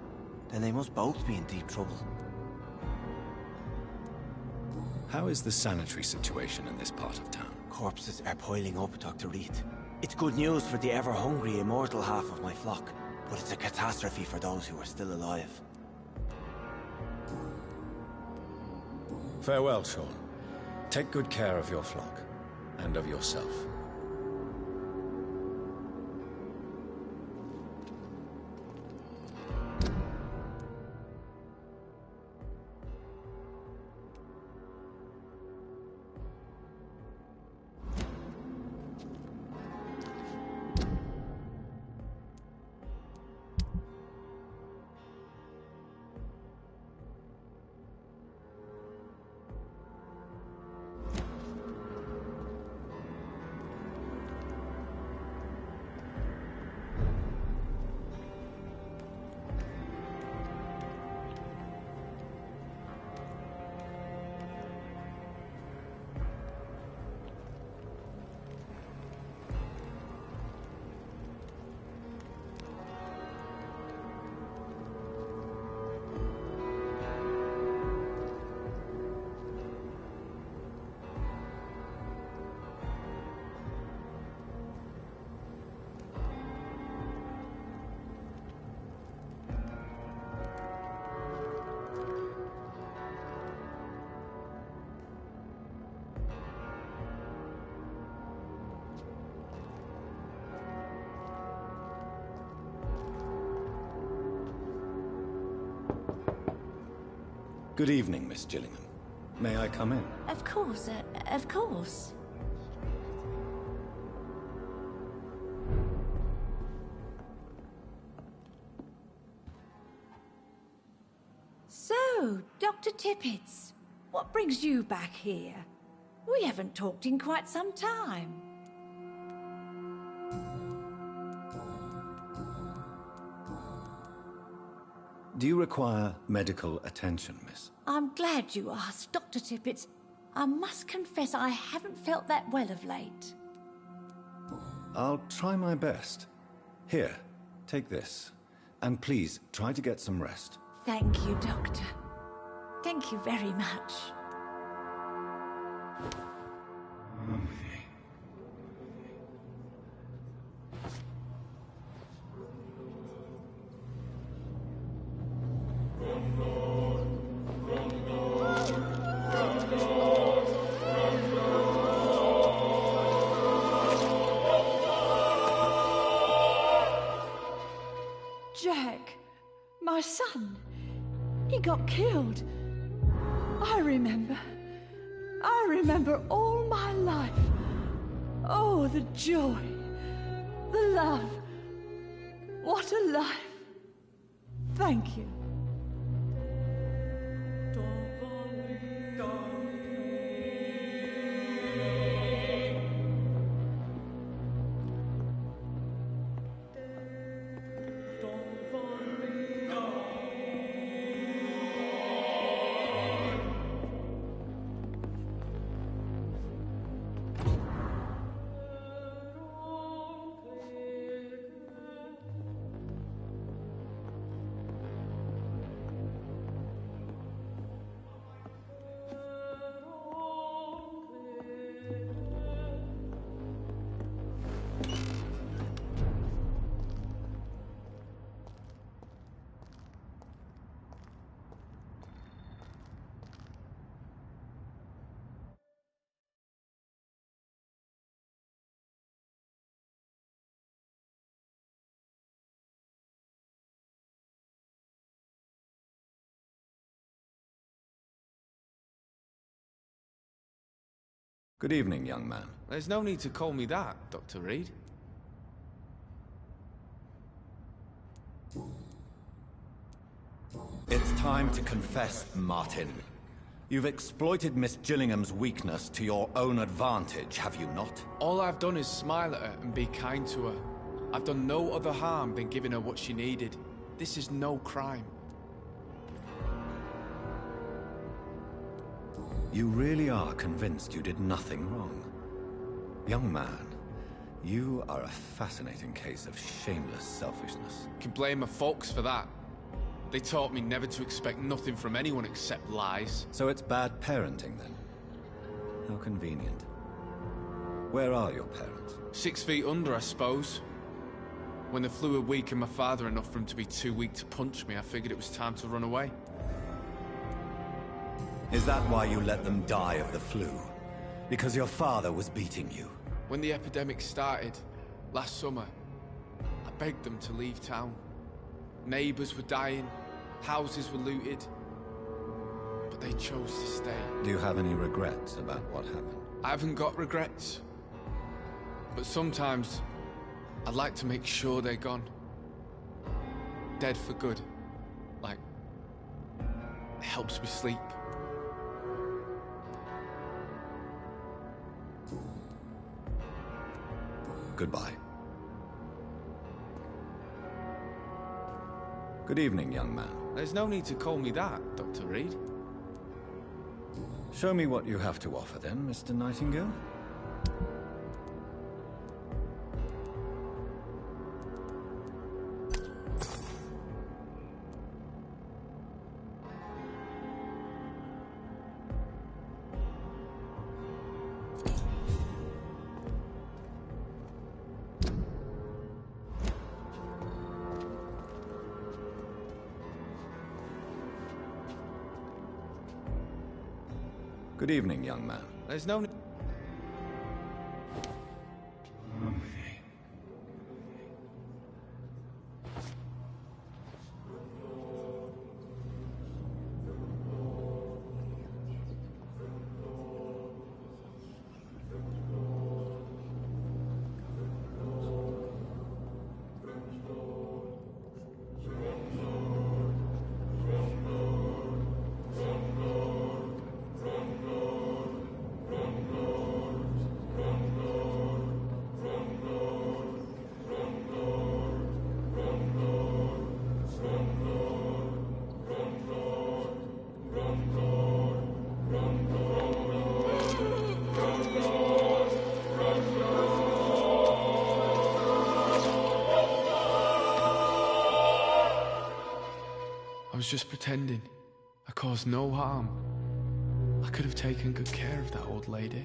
then they must both be in deep trouble. How is the sanitary situation in this part of town? Corpses are piling up, Dr. Reed. It's good news for the ever-hungry, immortal half of my flock, but it's a catastrophe for those who are still alive. Farewell, Sean. Take good care of your flock, and of yourself. Good evening, Miss Gillingham. May I come in? Of course, of course. So, Dr. Tippets, what brings you back here? We haven't talked in quite some time. Do you require medical attention, miss? I'm glad you asked, Dr. Tippets. I must confess I haven't felt that well of late. I'll try my best. Here, take this. And please, try to get some rest. Thank you, Doctor. Thank you very much. Jack, my son, he got killed. I remember all my life. Oh, the joy, the love. What a life. Thank you. Good evening, young man. There's no need to call me that, Dr. Reed. It's time to confess, Martin. You've exploited Miss Gillingham's weakness to your own advantage, have you not? All I've done is smile at her and be kind to her. I've done no other harm than giving her what she needed. This is no crime. You really are convinced you did nothing wrong? Young man, you are a fascinating case of shameless selfishness. You can blame my folks for that. They taught me never to expect nothing from anyone except lies. So it's bad parenting, then? How convenient. Where are your parents? 6 feet under, I suppose. When the flu had weakened my father enough for him to be too weak to punch me, I figured it was time to run away. Is that why you let them die of the flu? Because your father was beating you? When the epidemic started, last summer, I begged them to leave town. Neighbors were dying, houses were looted, but they chose to stay. Do you have any regrets about what happened? I haven't got regrets, but sometimes I'd like to make sure they're gone. Dead for good. Like, it helps me sleep. Goodbye. Good evening, young man. There's no need to call me that, Dr. Reed. Show me what you have to offer then, Mr. Nightingale. Good evening, young man. There's no... I was just pretending. I caused no harm. I could have taken good care of that old lady.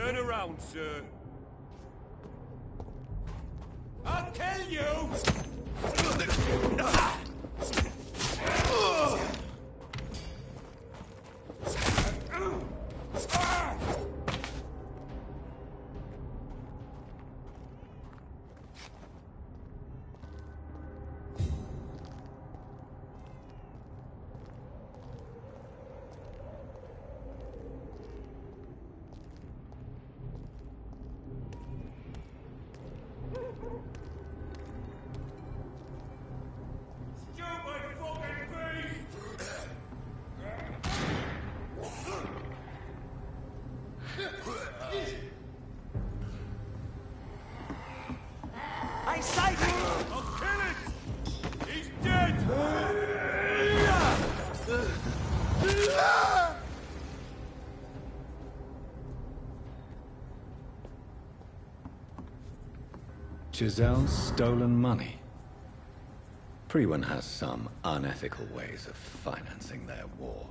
Turn around, sir. I'll kill you! I sight him! I'll kill it! He's dead! Giselle's stolen money. Priwen has some unethical ways of financing their war.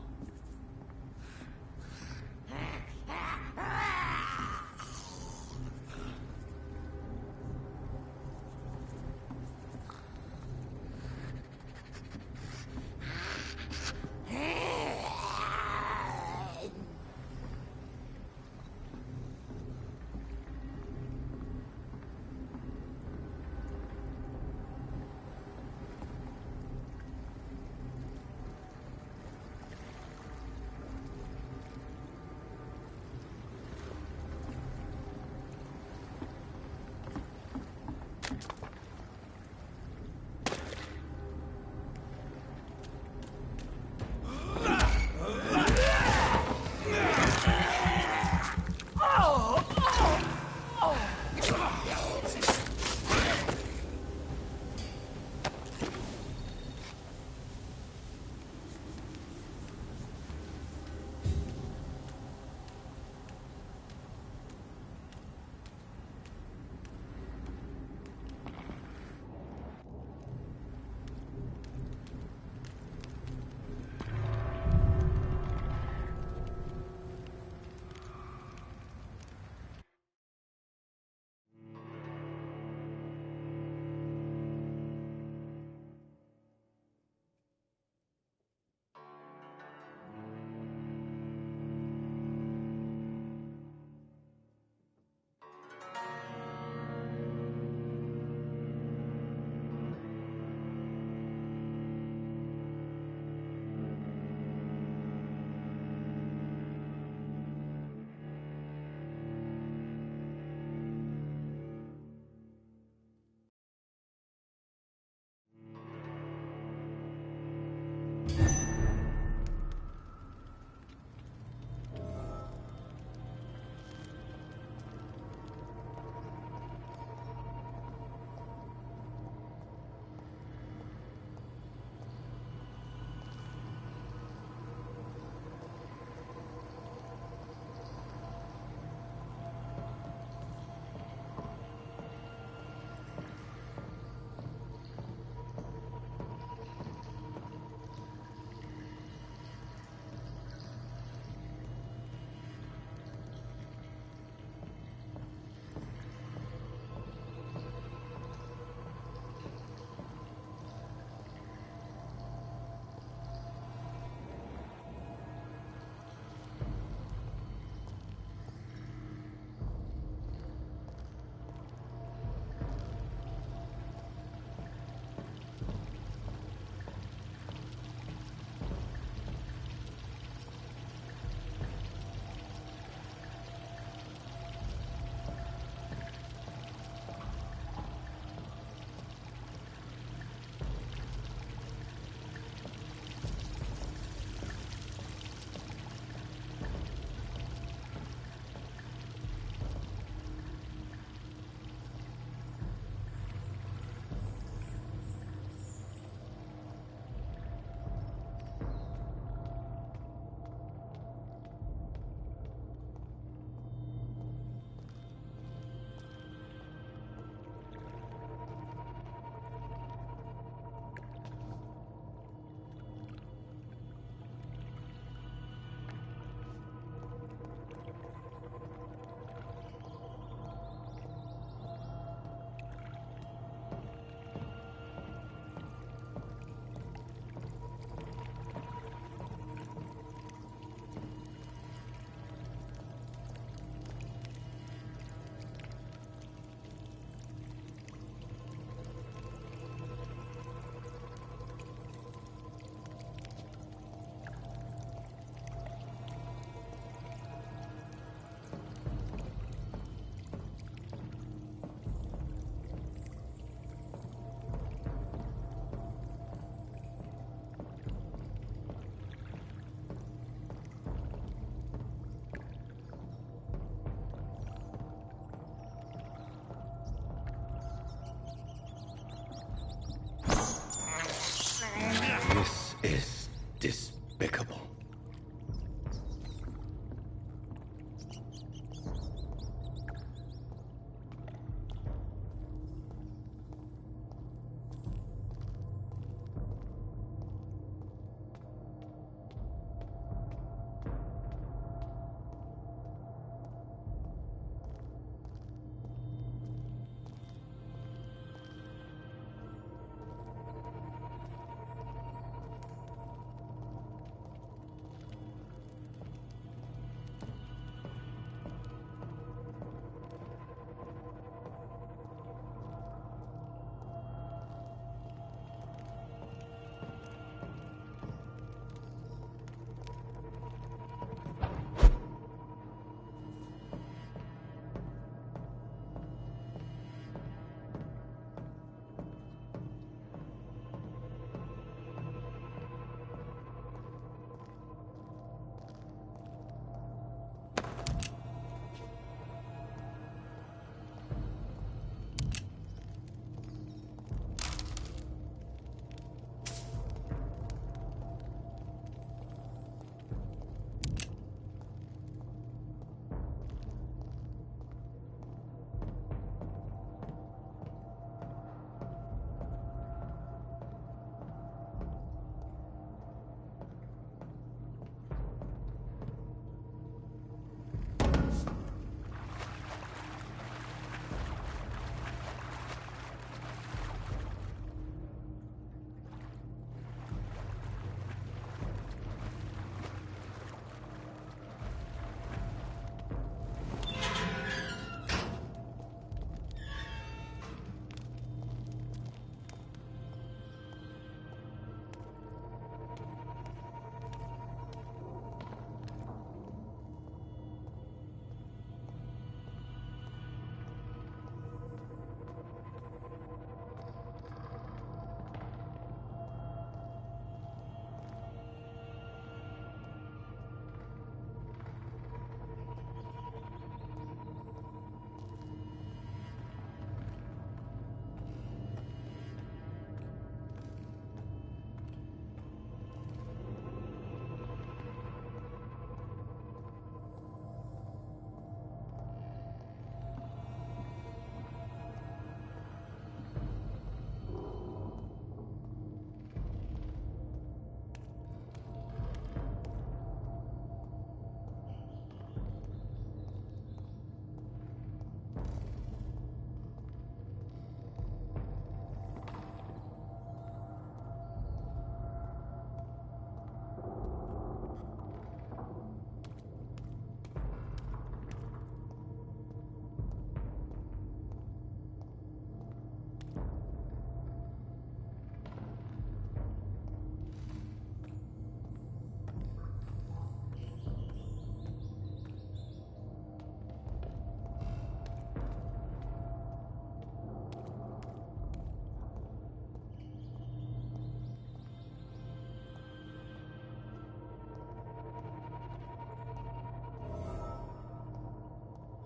is despicable.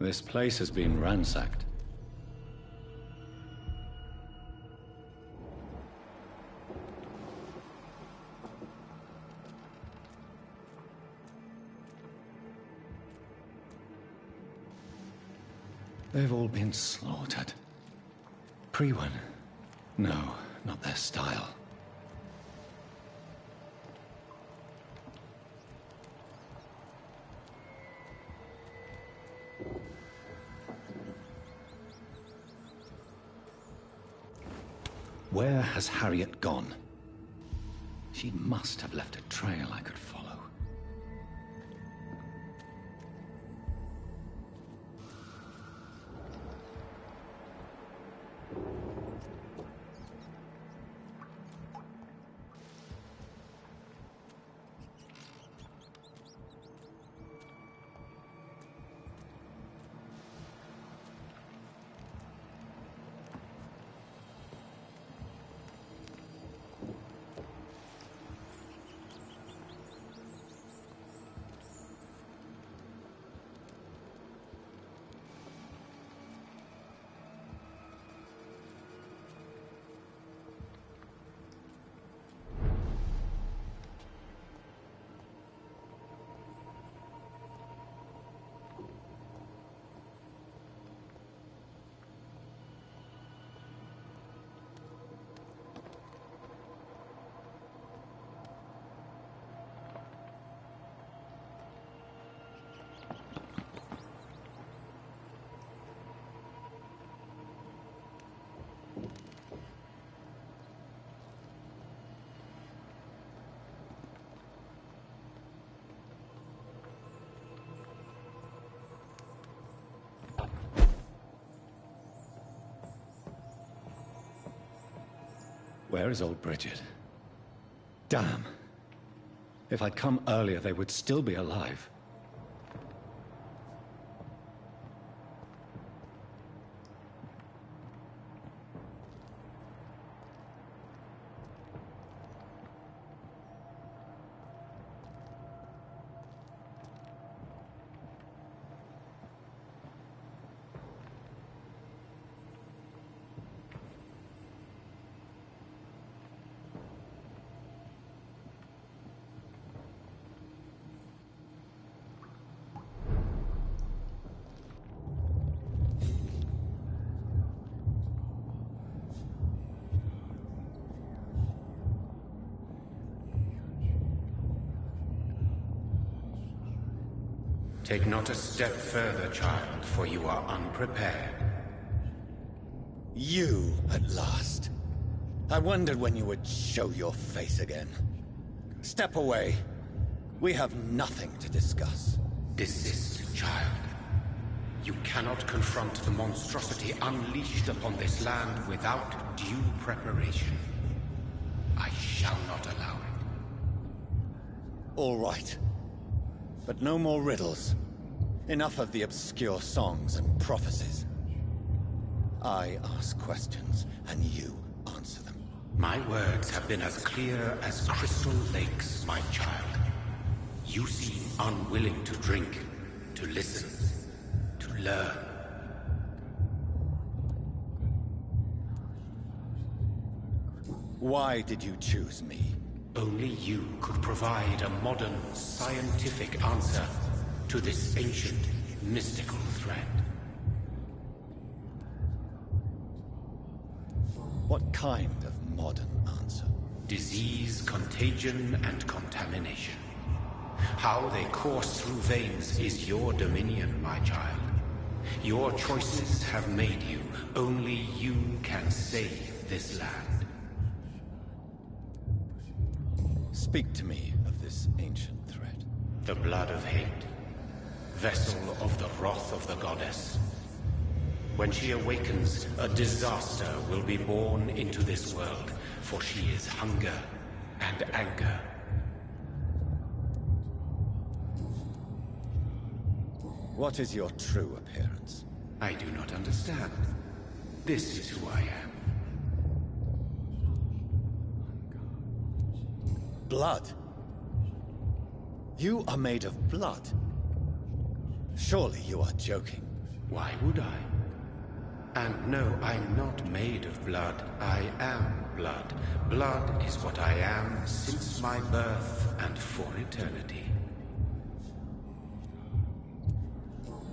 This place has been ransacked. They've all been slaughtered. Pre-one? No, not their style. Where has Harriet gone? She must have left a trail I could follow. Where is old Bridget? Damn. If I'd come earlier, they would still be alive. Take not a step further, child, for you are unprepared. You, at last. I wondered when you would show your face again. Step away. We have nothing to discuss. Desist, child. You cannot confront the monstrosity unleashed upon this land without due preparation. I shall not allow it. All right. But no more riddles. Enough of the obscure songs and prophecies. I ask questions, and you answer them. My words have been as clear as crystal lakes, my child. You seem unwilling to drink, to listen, to learn. Why did you choose me? Only you could provide a modern, scientific answer to this ancient, mystical threat. What kind of modern answer? Disease, contagion, and contamination. How they course through veins is your dominion, my child. Your choices have made you. Only you can save this land. Speak to me of this ancient threat. The blood of hate. Vessel of the wrath of the goddess. When she awakens, a disaster will be born into this world, for she is hunger and anger. What is your true appearance? I do not understand. This is who I am. Blood? You are made of blood. Surely you are joking. Why would I? And no, I'm not made of blood. I am blood. Blood is what I am since my birth and for eternity.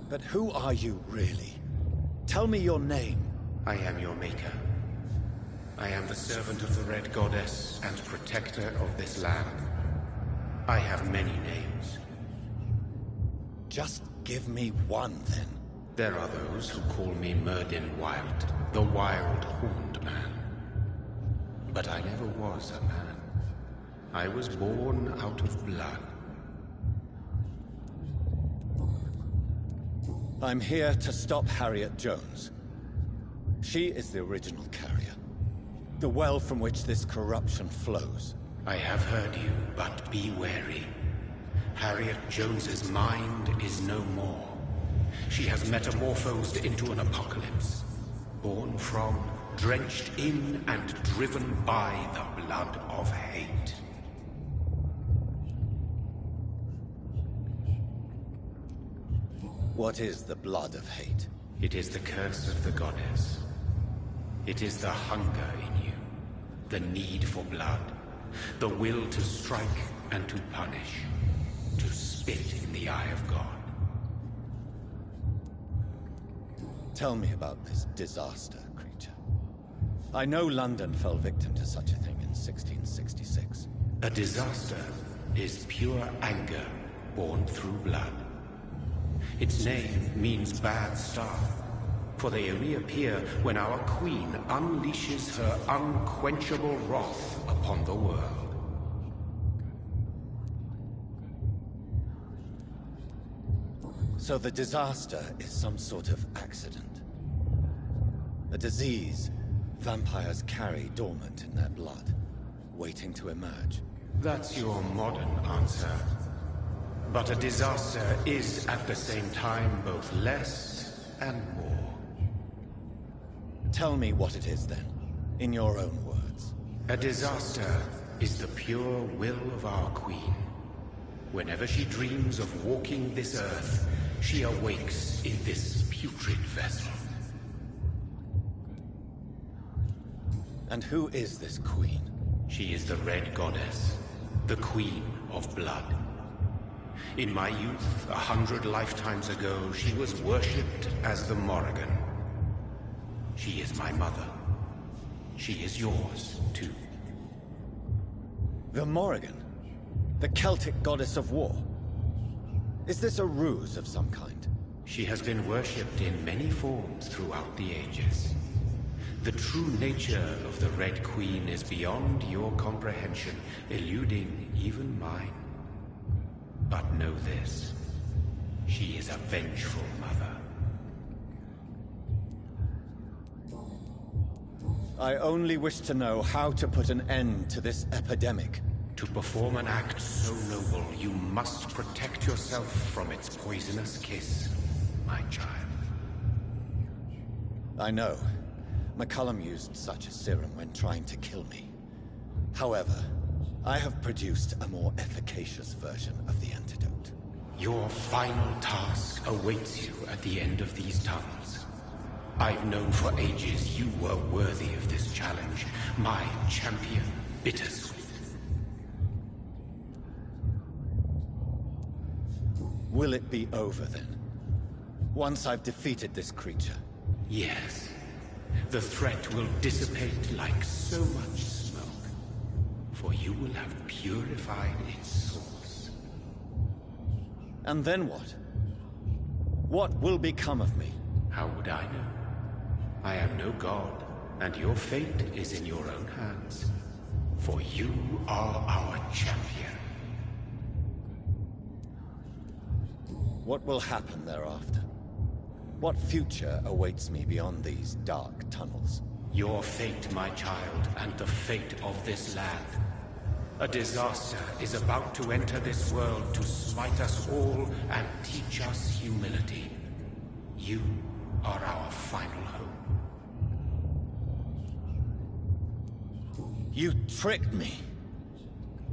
But who are you really? Tell me your name. I am your maker. I am the servant of the Red Goddess and protector of this land. I have many names. Just give me one, then. There are those who call me Myrddin Wild, the Wild Horned Man. But I never was a man. I was born out of blood. I'm here to stop Harriet Jones. She is the original carrier. The well from which this corruption flows. I have heard you, but be wary. Harriet Jones's mind is no more. She has metamorphosed into an apocalypse. Born from, drenched in, and driven by the blood of hate. What is the blood of hate? It is the curse of the goddess. It is the hunger in you, the need for blood, the will to strike and to punish, to spit in the eye of God. Tell me about this disaster, creature. I know London fell victim to such a thing in 1666. A disaster is pure anger born through blood. Its name means bad star, for they only appear when our queen unleashes her unquenchable wrath upon the world. So the disaster is some sort of accident. A disease Vampires carry dormant in their blood, waiting to emerge. That's your modern answer. But a disaster is at the same time both less and more. Tell me what it is then, in your own words. A disaster is the pure will of our queen. Whenever she dreams of walking this earth, she awakes in this putrid vessel. And who is this queen? She is the Red Goddess, the Queen of Blood. In my youth, 100 lifetimes ago, she was worshipped as the Morrigan. She is my mother. She is yours, too. The Morrigan? The Celtic goddess of war? Is this a ruse of some kind? She has been worshipped in many forms throughout the ages. The true nature of the Red Queen is beyond your comprehension, eluding even mine. But know this, she is a vengeful mother. I only wish to know how to put an end to this epidemic. To perform an act so noble, you must protect yourself from its poisonous kiss, my child. I know. McCullum used such a serum when trying to kill me. However, I have produced a more efficacious version of the antidote. Your final task awaits you at the end of these tunnels. I've known for ages you were worthy of this challenge, my champion, Bittersweet. Will it be over then? Once I've defeated this creature? Yes. The threat will dissipate like so much smoke, for you will have purified its source. And then what? What will become of me? How would I know? I am no god, and your fate is in your own hands. For you are our champion. What will happen thereafter? What future awaits me beyond these dark tunnels? Your fate, my child, and the fate of this land. A disaster is about to enter this world to smite us all and teach us humility. You are our final hope. You tricked me.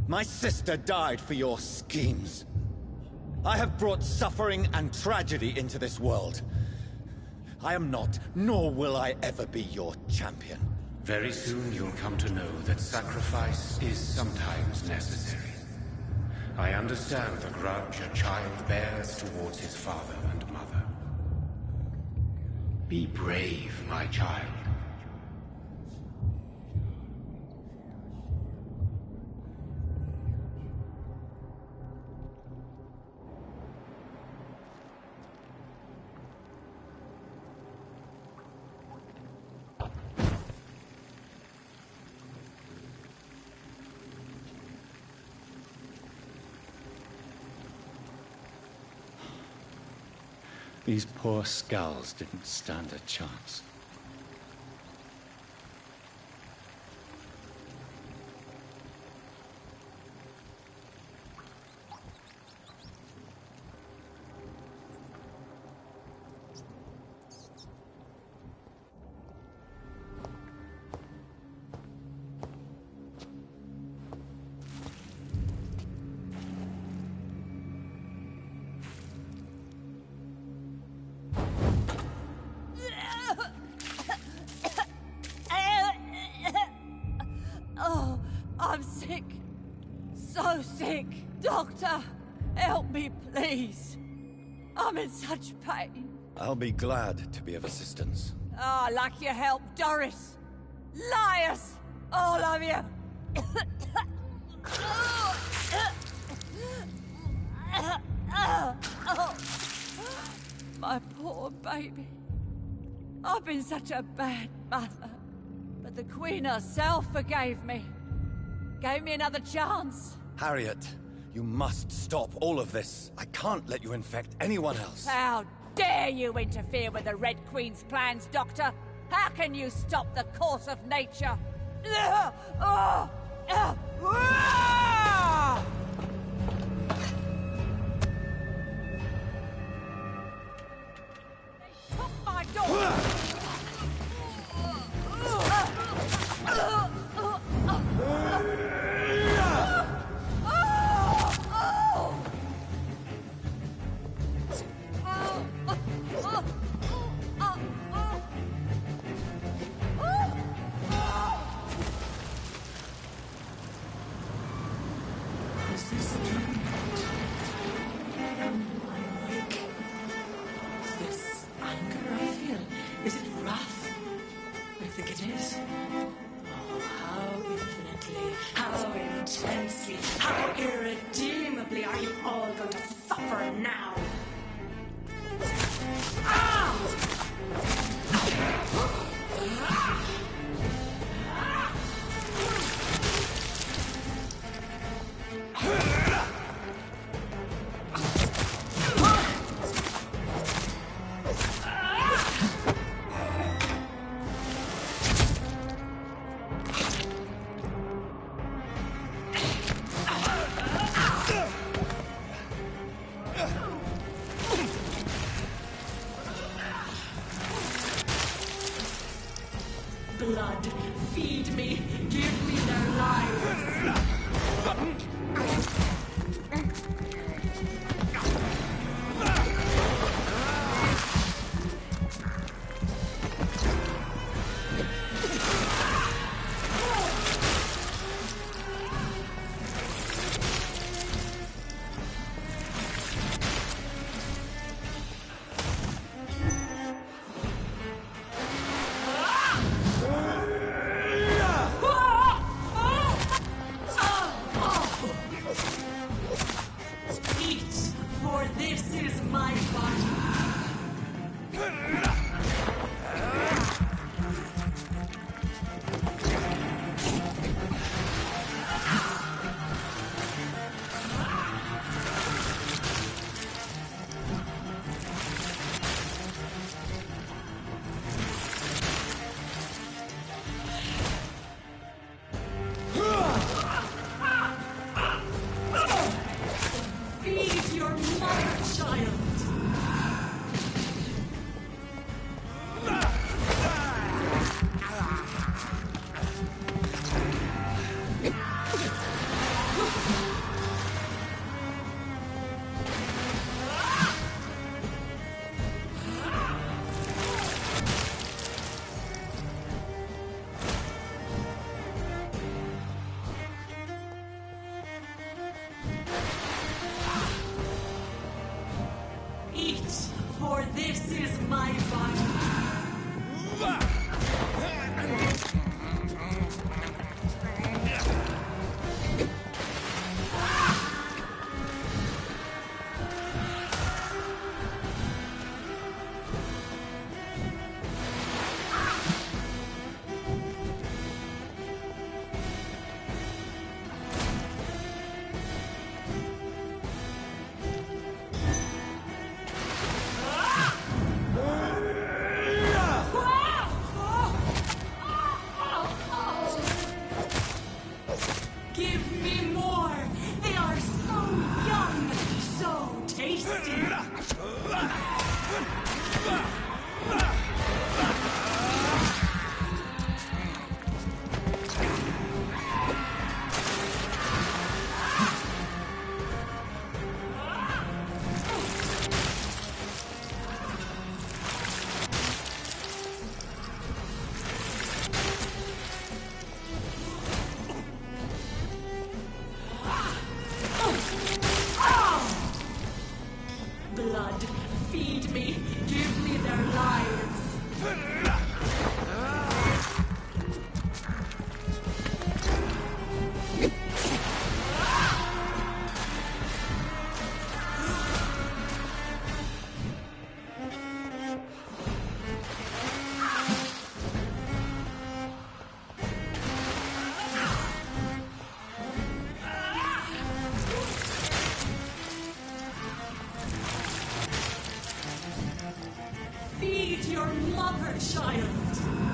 My sister died for your schemes. I have brought suffering and tragedy into this world. I am not, nor will I ever be your champion. Very soon you'll come to know that sacrifice is sometimes necessary. I understand the grudge a child bears towards his father and mother. Be brave, my child. These poor skulls didn't stand a chance. Doctor, help me, please. I'm in such pain. I'll be glad to be of assistance. Ah, like your help, Doris. Liars! All of you! My poor baby. I've been such a bad mother. But the Queen herself forgave me. Gave me another chance. Harriet, you must stop all of this. I can't let you infect anyone else. How dare you interfere with the Red Queen's plans, Doctor? How can you stop the course of nature? They took my daughter! Is this a dream? Am I awake? Is this anger I feel? Is it wrath? I think it is. Oh, how infinitely, how intensely, how irredeemably are you all going to suffer now? Blood, feed me, give me their lives. For this is my body. Blood, feed me, give me their lives. Feed your mother, child.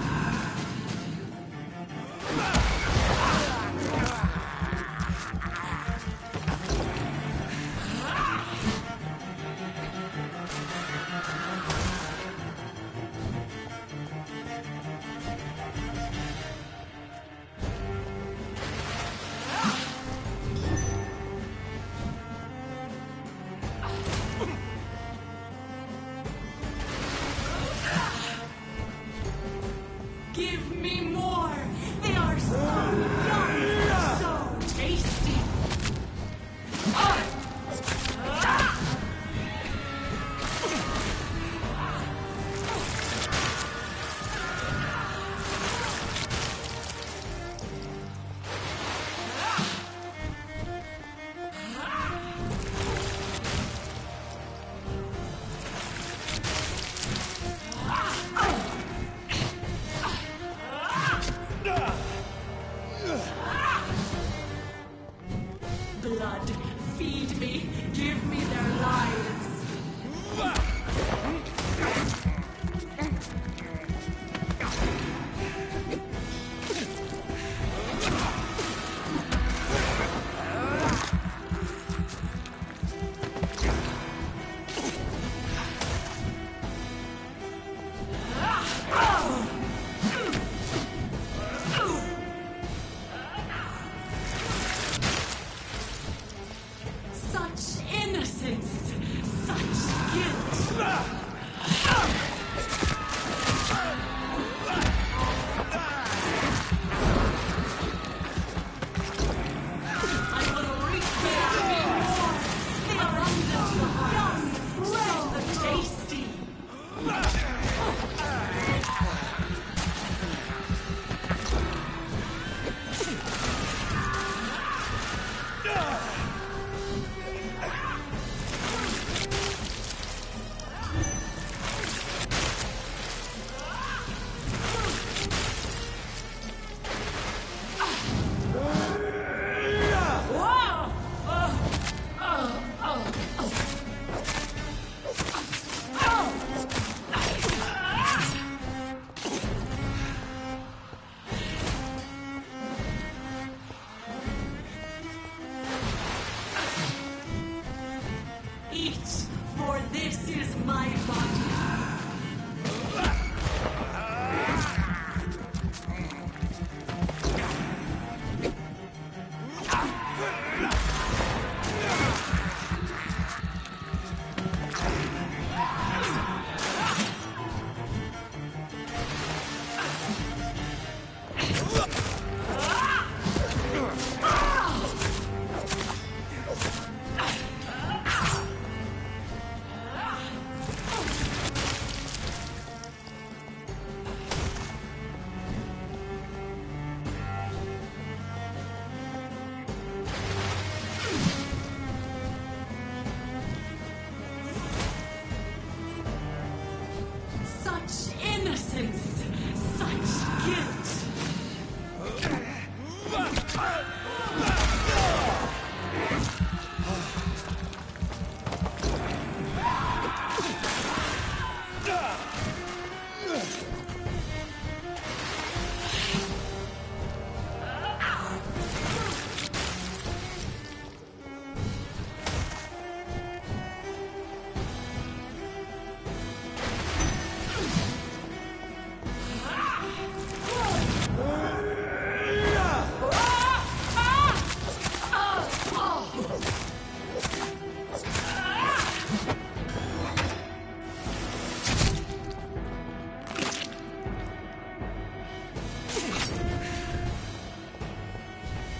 Blood, feed me, give me their lives.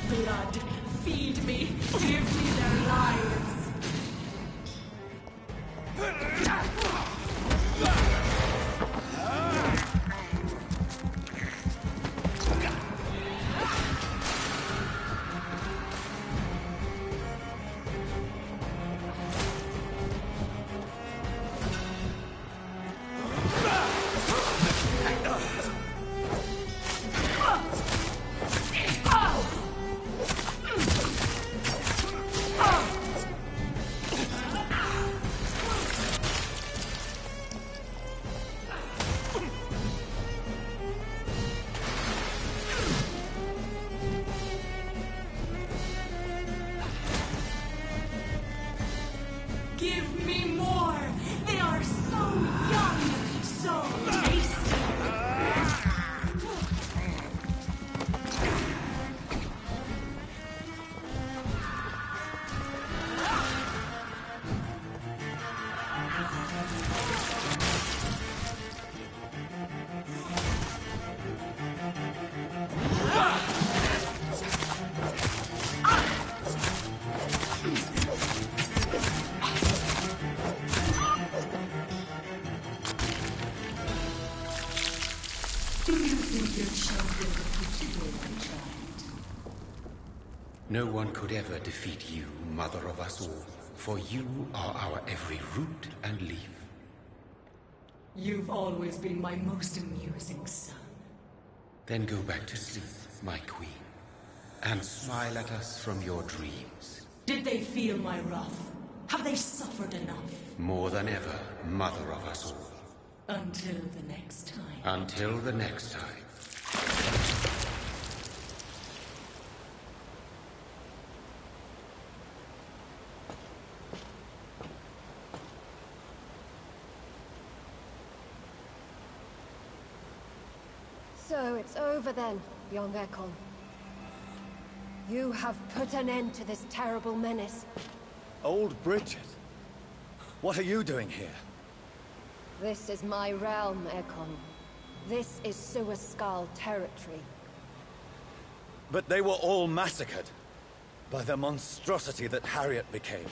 Blood, feed me, give me their lives. Give me more! They are so young, so tasty! No one could ever defeat you, mother of us all, for you are our every root and leaf. You've always been my most amusing son. Then go back to sleep, my queen, and smile at us from your dreams. Did they feel my wrath? Have they suffered enough? More than ever, mother of us all. Until the next time. Until the next time. So it's over then, young Ekon. You have put an end to this terrible menace. Old Bridget? What are you doing here? This is my realm, Ekon. This is Suascal territory. But they were all massacred by the monstrosity that Harriet became.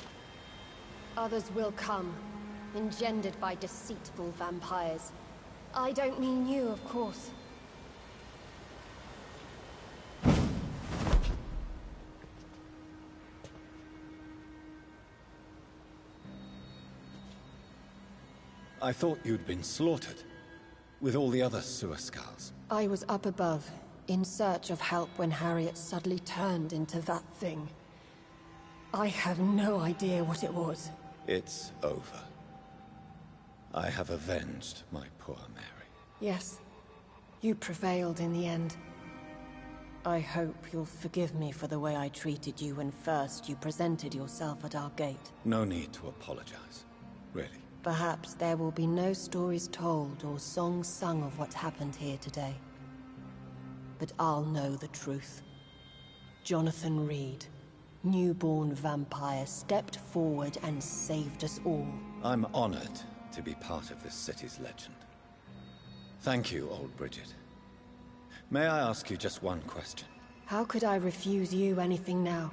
Others will come, engendered by deceitful vampires. I don't mean you, of course. I thought you'd been slaughtered, with all the other Suascals. I was up above, in search of help when Harriet suddenly turned into that thing. I have no idea what it was. It's over. I have avenged my poor Mary. Yes, you prevailed in the end. I hope you'll forgive me for the way I treated you when first you presented yourself at our gate. No need to apologize, really. Perhaps there will be no stories told or songs sung of what happened here today. But I'll know the truth. Jonathan Reed, newborn vampire, stepped forward and saved us all. I'm honored to be part of this city's legend. Thank you, old Bridget. May I ask you just one question? How could I refuse you anything now?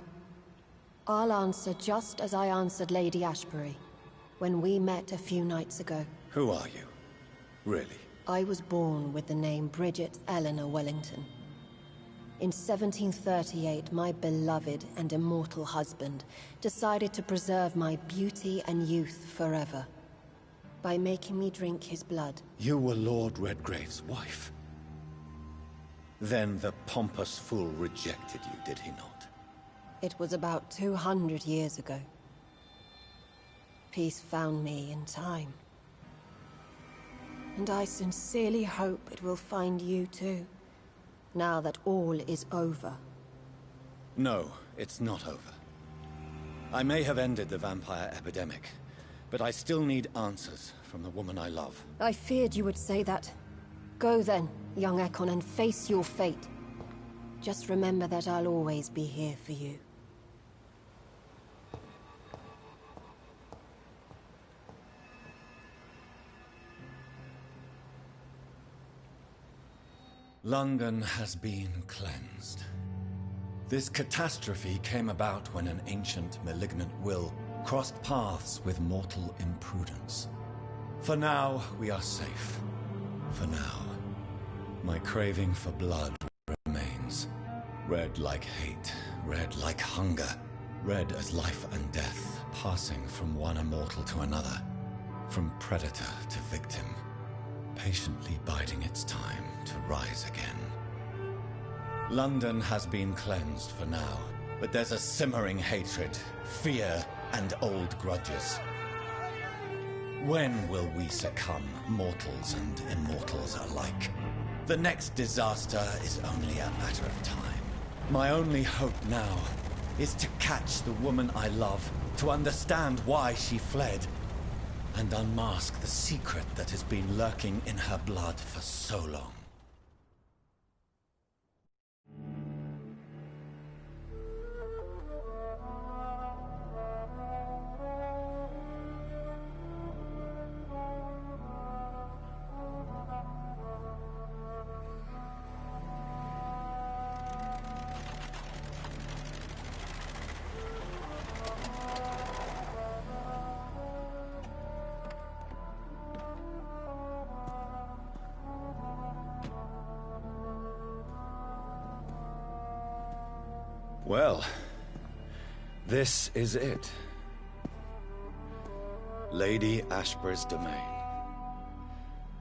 I'll answer just as I answered Lady Ashbury when we met a few nights ago. Who are you? Really? I was born with the name Bridget Eleanor Wellington. In 1738, my beloved and immortal husband decided to preserve my beauty and youth forever by making me drink his blood. You were Lord Redgrave's wife. Then the pompous fool rejected you, did he not? It was about 200 years ago. Peace found me in time. And I sincerely hope it will find you too, now that all is over. No, it's not over. I may have ended the vampire epidemic, but I still need answers from the woman I love. I feared you would say that. Go then, young Ekon, and face your fate. Just remember that I'll always be here for you. London has been cleansed. This catastrophe came about when an ancient, malignant will crossed paths with mortal imprudence. For now, we are safe. For now. My craving for blood remains. Red like hate, red like hunger. Red as life and death, passing from one immortal to another. From predator to victim. Patiently biding its time to rise again. London has been cleansed for now, but there's a simmering hatred, fear, and old grudges. When will we succumb, mortals and immortals alike? The next disaster is only a matter of time. My only hope now is to catch the woman I love, to understand why she fled, and unmask the secret that has been lurking in her blood for so long. Well, this is it. Lady Ashbury's domain.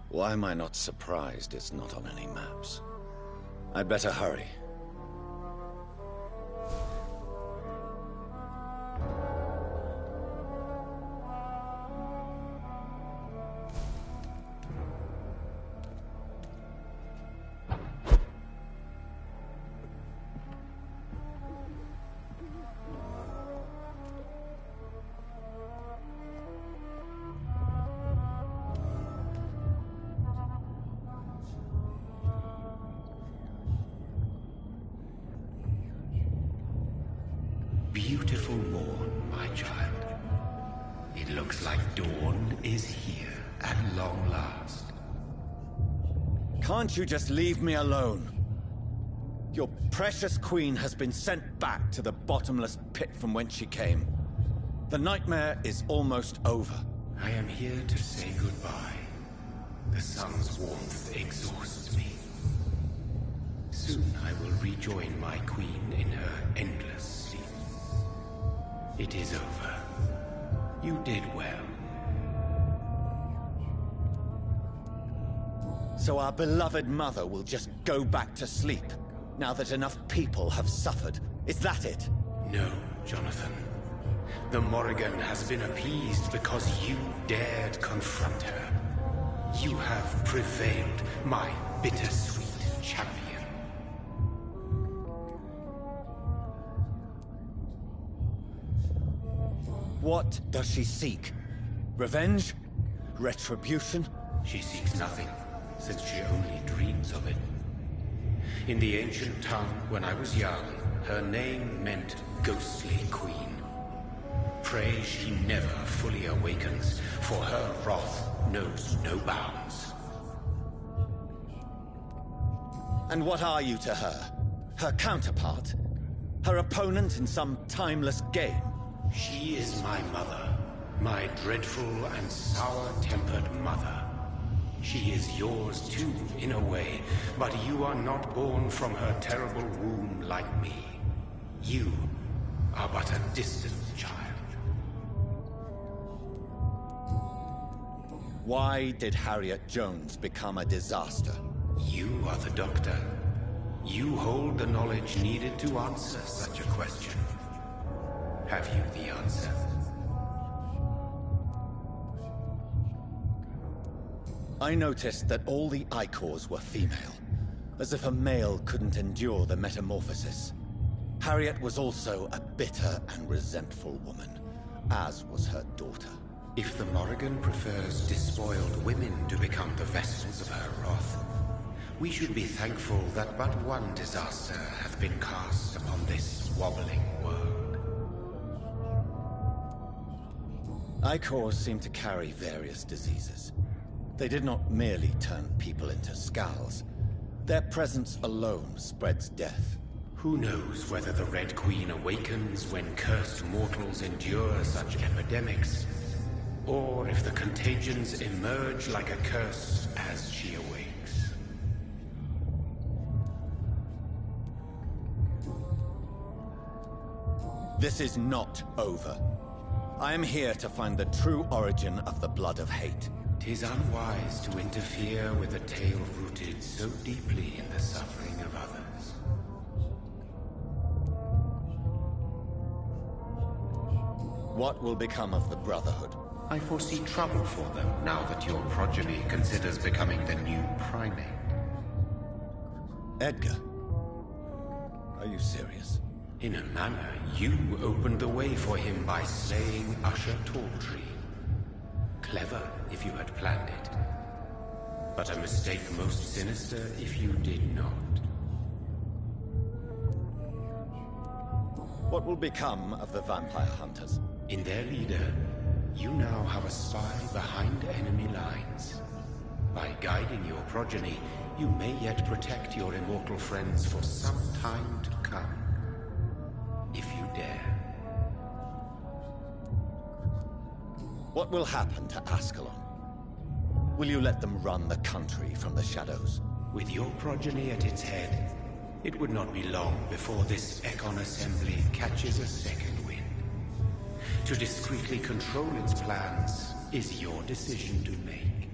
Why am I not surprised it's not on any maps? I'd better hurry. beautiful morn, my child. It looks like dawn is here at long last. Can't you just leave me alone? Your precious queen has been sent back to the bottomless pit from whence she came. The nightmare is almost over. I am here to say goodbye. The sun's warmth exhausts me. Soon I will rejoin my queen in her endless sleep. It is over. You did well. So our beloved mother will just go back to sleep, now that enough people have suffered. Is that it? No, Jonathan. The Morrigan has been appeased because you dared confront her. You have prevailed, my bittersweet champion. What does she seek? Revenge? Retribution? She seeks nothing, since she only dreams of it. In the ancient tongue, when I was young, her name meant ghostly queen. Pray she never fully awakens, for her wrath knows no bounds. And what are you to her? Her counterpart? Her opponent in some timeless game? She is my mother, my dreadful and sour-tempered mother. She is yours too, in a way, but you are not born from her terrible womb like me. You are but a distant child. Why did Harriet Jones become a disaster? You are the doctor. You hold the knowledge needed to answer such a question. Have you the answer? I noticed that all the Icors were female, as if a male couldn't endure the metamorphosis. Harriet was also a bitter and resentful woman, as was her daughter. If the Morrigan prefers despoiled women to become the vessels of her wrath, we should be thankful that but one disaster hath been cast upon this wobbling world. Icors seem to carry various diseases. They did not merely turn people into skulls. Their presence alone spreads death. Who knows whether the Red Queen awakens when cursed mortals endure such epidemics, or if the contagions emerge like a curse as she awakes. This is not over. I am here to find the true origin of the blood of hate. 'Tis unwise to interfere with a tale rooted so deeply in the suffering of others. What will become of the Brotherhood? I foresee trouble for them now that your progeny considers becoming the new primate. Edgar? Are you serious? In a manner, you opened the way for him by slaying Usher Talltree. Clever if you had planned it, but a mistake most sinister if you did not. What will become of the vampire hunters? In their leader, you now have a spy behind enemy lines. By guiding your progeny, you may yet protect your immortal friends for some time to come. If you dare. What will happen to Ascalon? Will you let them run the country from the shadows? With your progeny at its head, it would not be long before this Ekon assembly catches a second wind. To discreetly control its plans is your decision to make.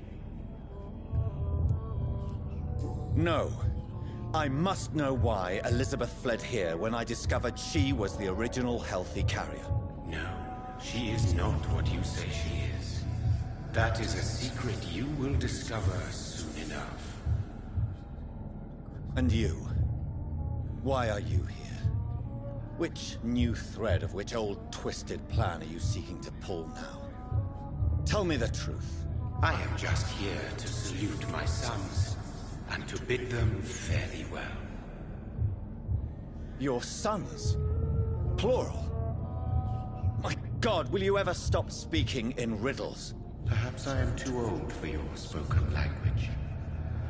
No. I must know why Elizabeth fled here when I discovered she was the original healthy carrier. No, she is not what you say she is. That is a secret you will discover soon enough. And you? Why are you here? Which new thread of which old twisted plan are you seeking to pull now? Tell me the truth. I am just here to salute my sons, and to bid them fare thee well. Your sons? Plural? God, will you ever stop speaking in riddles? Perhaps I am too old for your spoken language.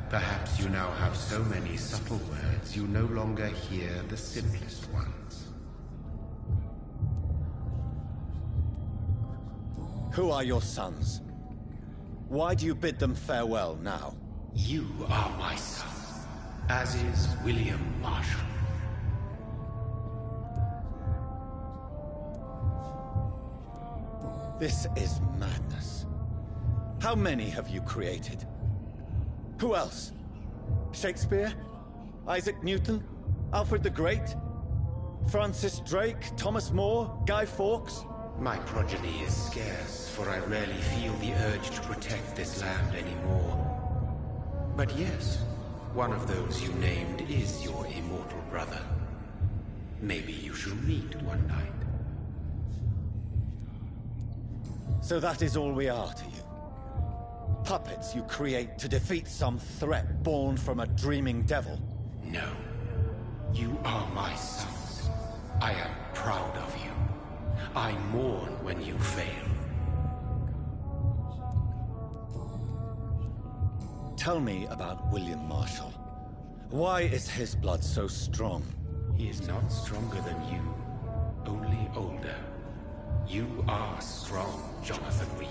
Perhaps you now have so many subtle words you no longer hear the simplest ones. Who are your sons? Why do you bid them farewell now? You are my son, as is William Marshall. This is madness. How many have you created? Who else? Shakespeare? Isaac Newton? Alfred the Great? Francis Drake? Thomas More? Guy Fawkes? My progeny is scarce, for I rarely feel the urge to protect this land anymore. But yes, one of those you named is your immortal brother. Maybe you shall meet one night. So that is all we are to you? Puppets you create to defeat some threat born from a dreaming devil? No. You are my sons. I am proud of you. I mourn when you fail. Tell me about William Marshall. Why is his blood so strong? He is not stronger than you, only older. You are strong, Jonathan Reed.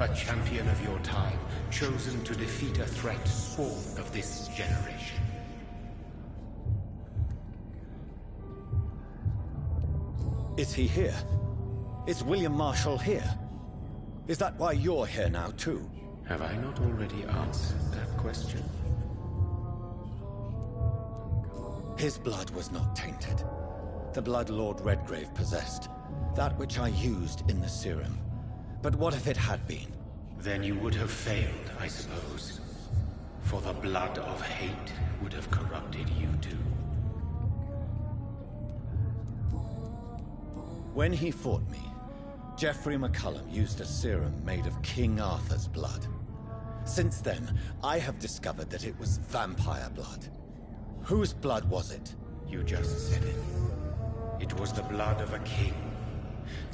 A champion of your time, chosen to defeat a threat spawned of this generation. Is he here? Is William Marshall here? Is that why you're here now, too? Have I not already answered that question? His blood was not tainted. The blood Lord Redgrave possessed. That which I used in the serum. But what if it had been? Then you would have failed, I suppose. For the blood of hate would have corrupted you too. When he fought me, Geoffrey McCullum used a serum made of King Arthur's blood. Since then, I have discovered that it was vampire blood. Whose blood was it? You just said it. It was the blood of a king.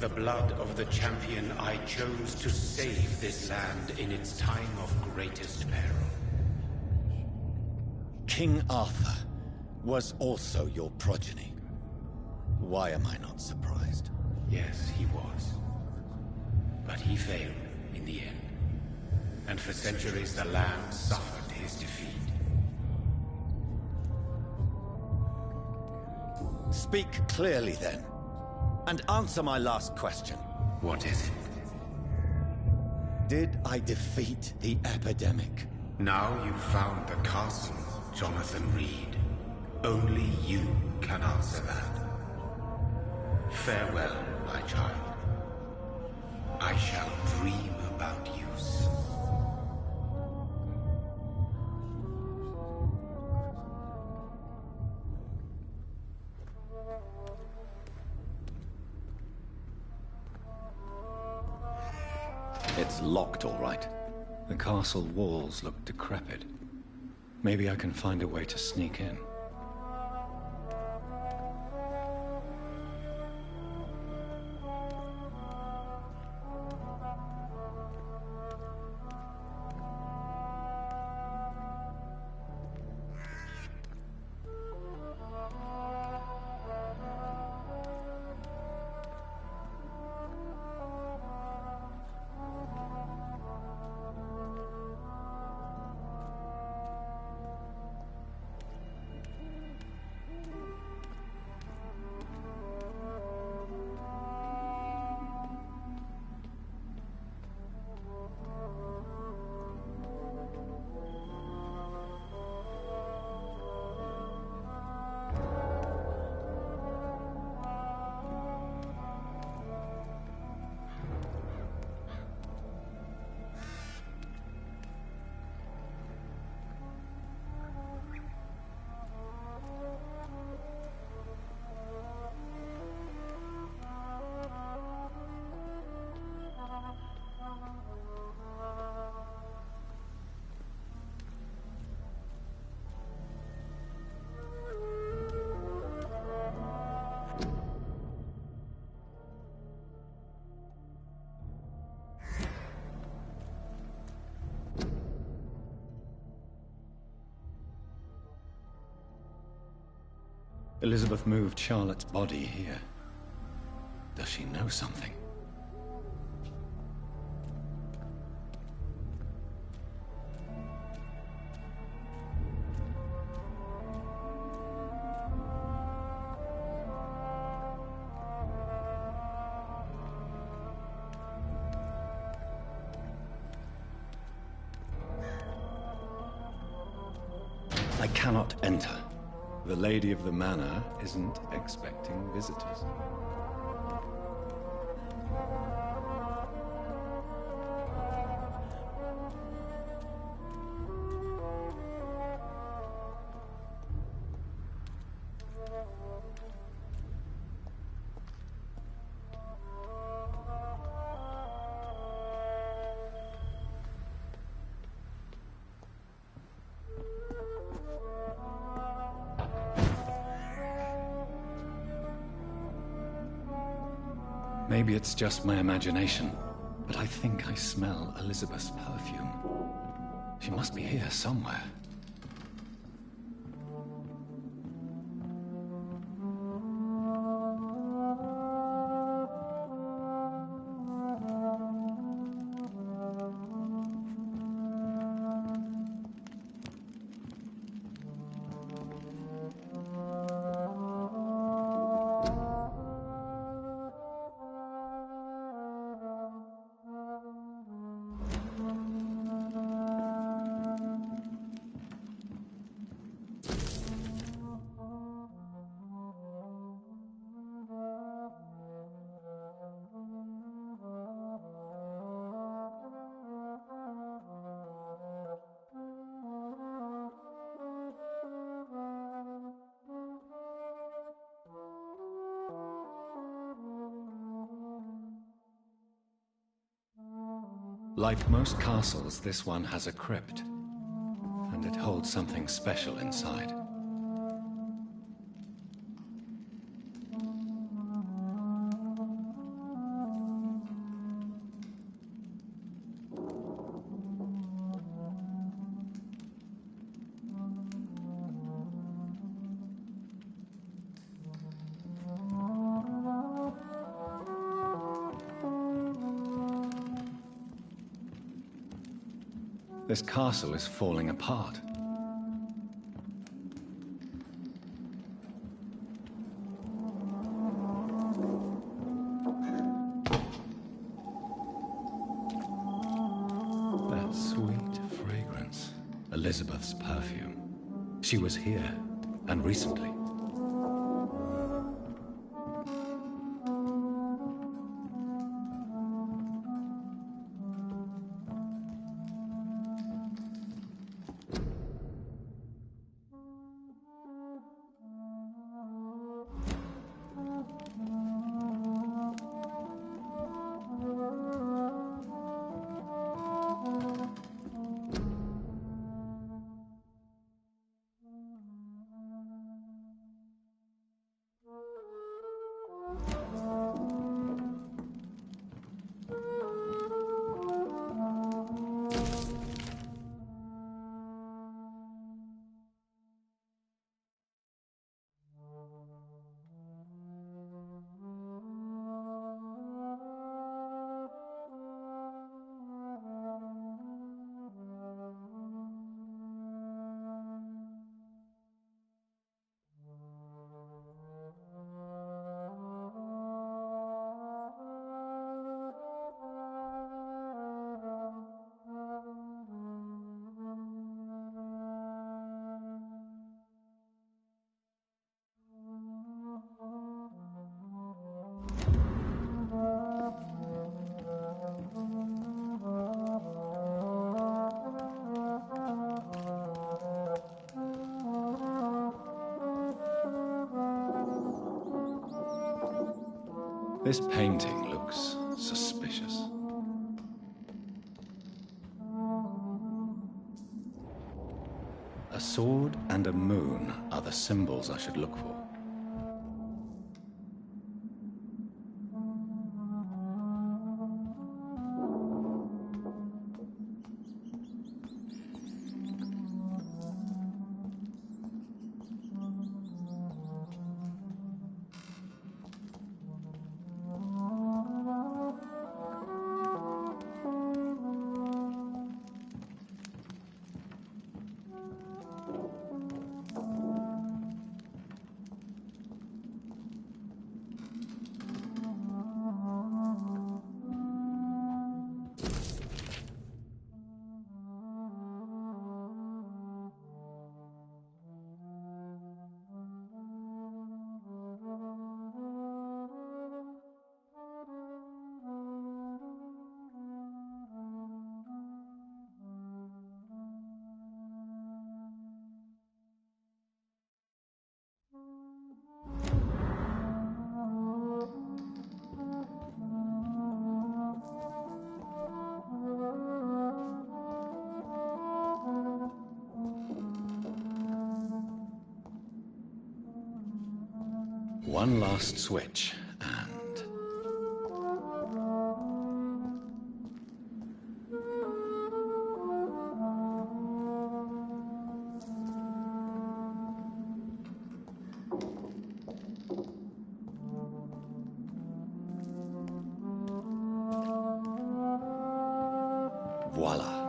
The blood of the champion I chose to save this land in its time of greatest peril. King Arthur was also your progeny. Why am I not surprised? Yes, he was. But he failed in the end. And for centuries the land suffered his defeat. Speak clearly then. And answer my last question. What is it? Did I defeat the epidemic? Now you've found the castle, Jonathan Reed. Only you can answer that. Farewell, my child. I shall dream about you soon. It's locked, all right. The castle walls look decrepit. Maybe I can find a way to sneak in. Elizabeth moved Charlotte's body here. Does she know something? I cannot enter. The lady of the manor isn't expecting visitors. Maybe it's just my imagination, but I think I smell Elizabeth's perfume. She must be here somewhere. Like most castles, this one has a crypt, and it holds something special inside. This castle is falling apart. That sweet fragrance. Elizabeth's perfume. She was here, and recently. This painting looks suspicious. A sword and a moon are the symbols I should look for. One last switch, and... voila.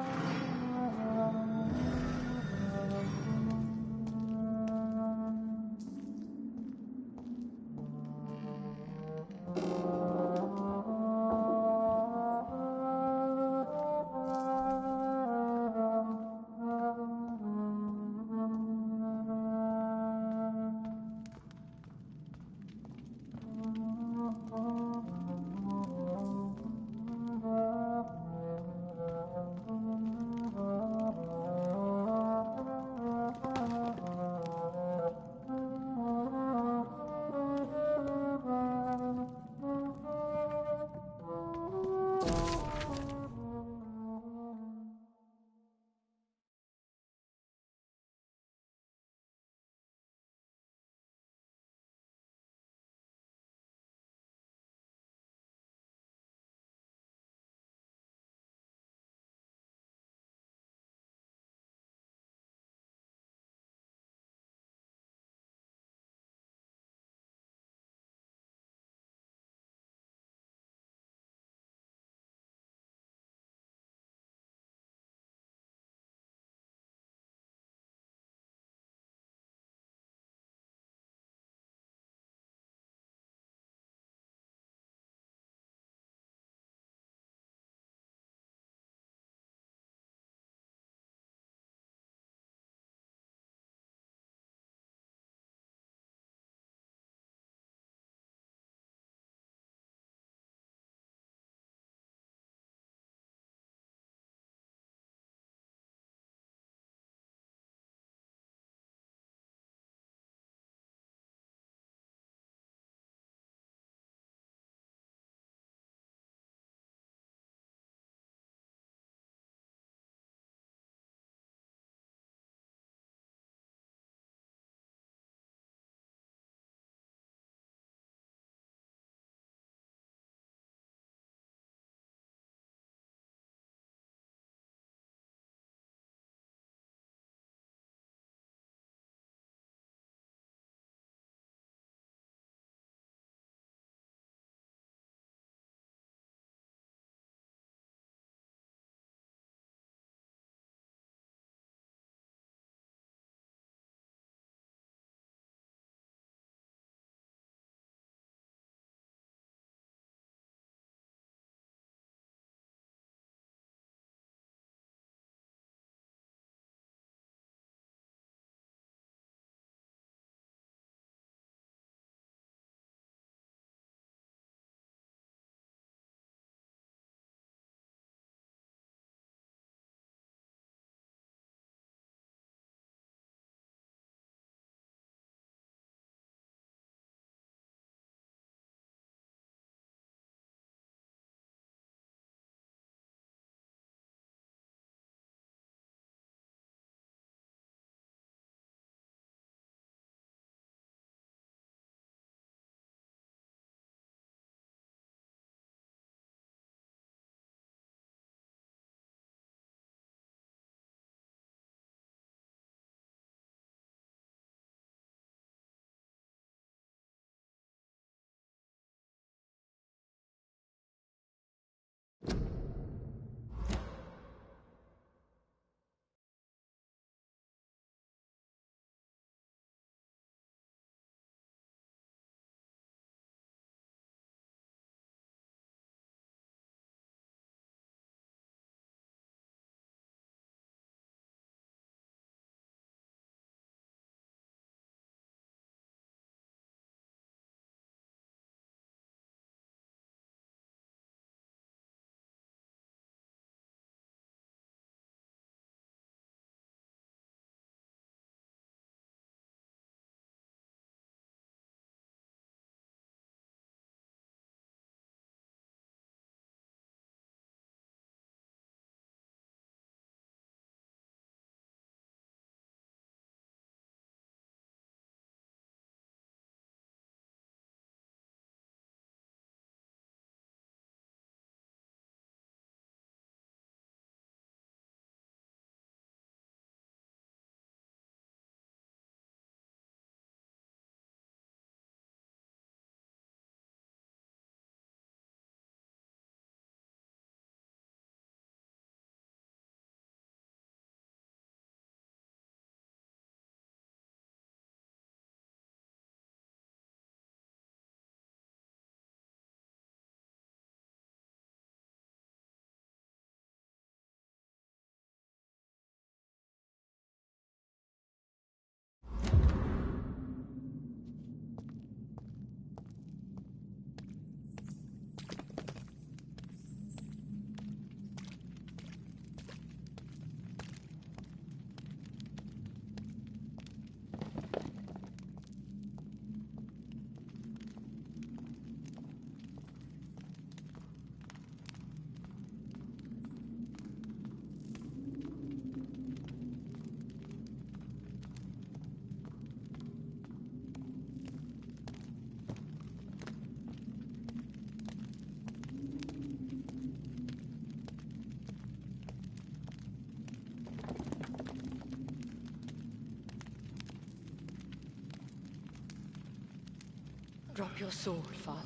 Drop your sword, Father.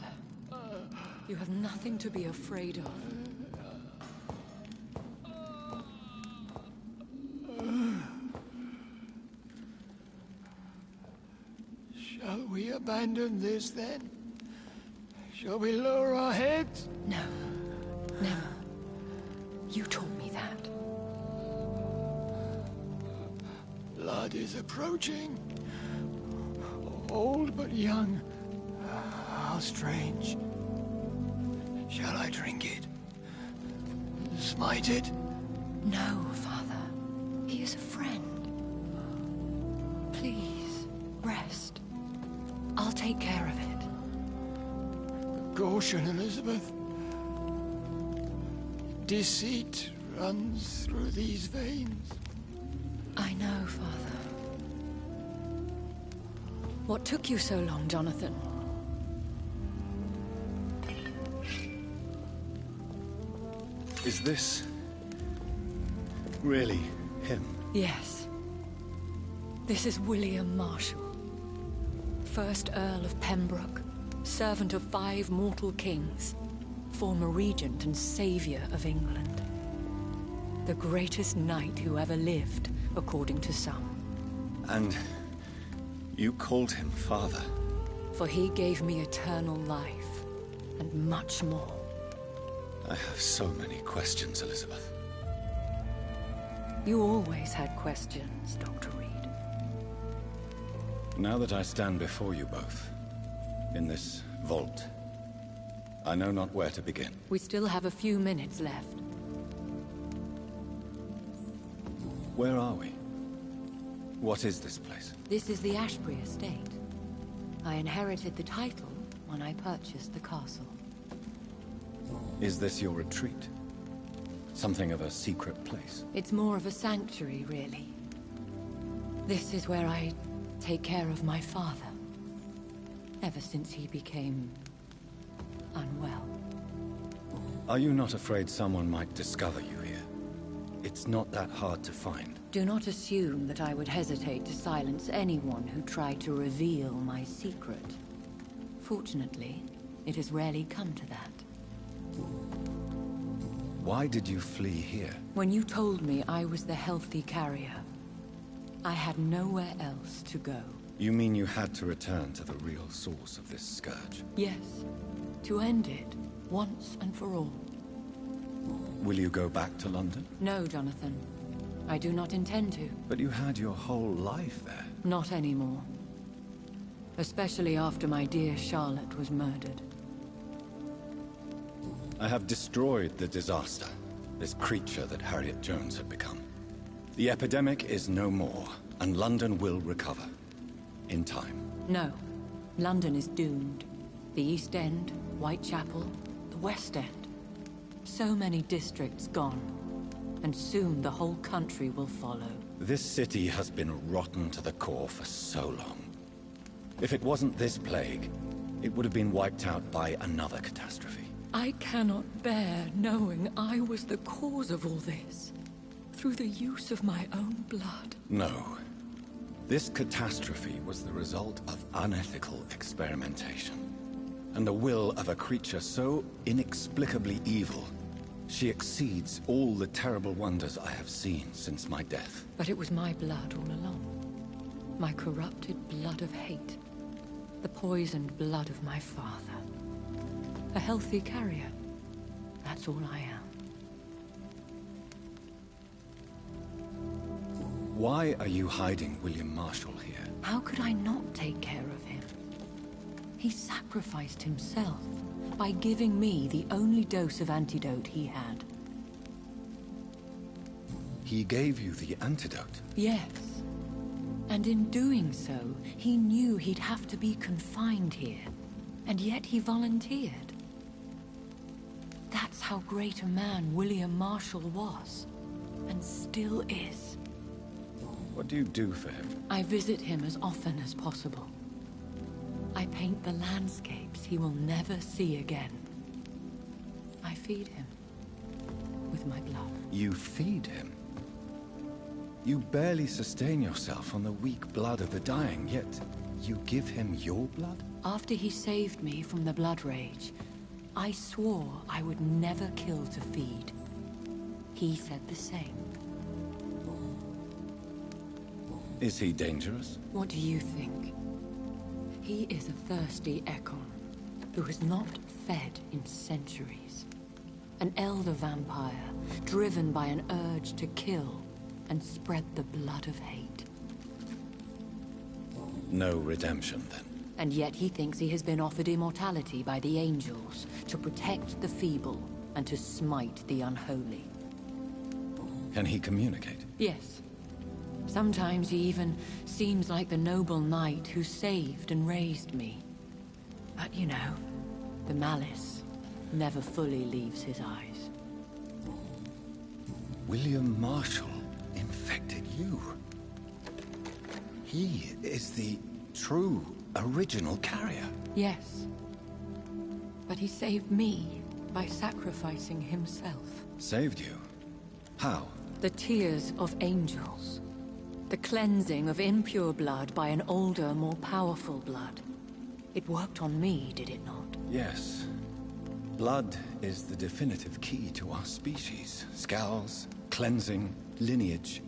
You have nothing to be afraid of. Shall we abandon this then? Shall we lower our heads? No. Never. You taught me that. Blood is approaching. Old but young. How strange. Shall I drink it? Smite it? No, Father. He is a friend. Please, rest. I'll take care of it. Caution, Elizabeth. Deceit runs through these veins. I know, Father. What took you so long, Jonathan? Is this really him? Yes. This is William Marshall, 1st Earl of Pembroke, servant of 5 mortal kings, former regent and savior of England. The greatest knight who ever lived, according to some. And you called him father? For he gave me eternal life, and much more. I have so many questions, Elizabeth. You always had questions, Dr. Reed. Now that I stand before you both, in this vault, I know not where to begin. We still have a few minutes left. Where are we? What is this place? This is the Ashbury estate. I inherited the title when I purchased the castle. Is this your retreat? Something of a secret place? It's more of a sanctuary, really. This is where I take care of my father. Ever since he became unwell. Are you not afraid someone might discover you here? It's not that hard to find. Do not assume that I would hesitate to silence anyone who tried to reveal my secret. Fortunately, it has rarely come to that. Why did you flee here? When you told me I was the healthy carrier, I had nowhere else to go. You mean you had to return to the real source of this scourge? Yes, to end it, once and for all. Will you go back to London? No, Jonathan. I do not intend to. But you had your whole life there. Not anymore. Especially after my dear Charlotte was murdered. I have destroyed the disaster, this creature that Harriet Jones had become. The epidemic is no more, and London will recover. In time. No. London is doomed. The East End, Whitechapel, the West End. So many districts gone. And soon the whole country will follow. This city has been rotten to the core for so long. If it wasn't this plague, it would have been wiped out by another catastrophe. I cannot bear knowing I was the cause of all this. Through the use of my own blood. No. This catastrophe was the result of unethical experimentation. And the will of a creature so inexplicably evil, she exceeds all the terrible wonders I have seen since my death. But it was my blood all along. My corrupted blood of hate. The poisoned blood of my father. A healthy carrier. That's all I am. Why are you hiding William Marshall here? How could I not take care of him? He sacrificed himself by giving me the only dose of antidote he had. He gave you the antidote? Yes. And in doing so, he knew he'd have to be confined here. And yet he volunteered. That's how great a man William Marshall was. And still is. What do you do for him? I visit him as often as possible. I paint the landscapes he will never see again. I feed him with my blood. You feed him? You barely sustain yourself on the weak blood of the dying, yet you give him your blood? After he saved me from the blood rage, I swore I would never kill to feed. He said the same. Is he dangerous? What do you think? He is a thirsty Ekon who has not fed in centuries. An elder vampire, driven by an urge to kill and spread the blood of hate. No redemption, then? And yet he thinks he has been offered immortality by the angels to protect the feeble and to smite the unholy. Can he communicate? Yes. Sometimes he even seems like the noble knight who saved and raised me. But you know, the malice never fully leaves his eyes. William Marshall infected you. He is the true original carrier. Yes. But he saved me by sacrificing himself. Saved you? How? The tears of angels. The cleansing of impure blood by an older, more powerful blood. It worked on me, did it not? Yes. Blood is the definitive key to our species. Scowls, cleansing, lineage.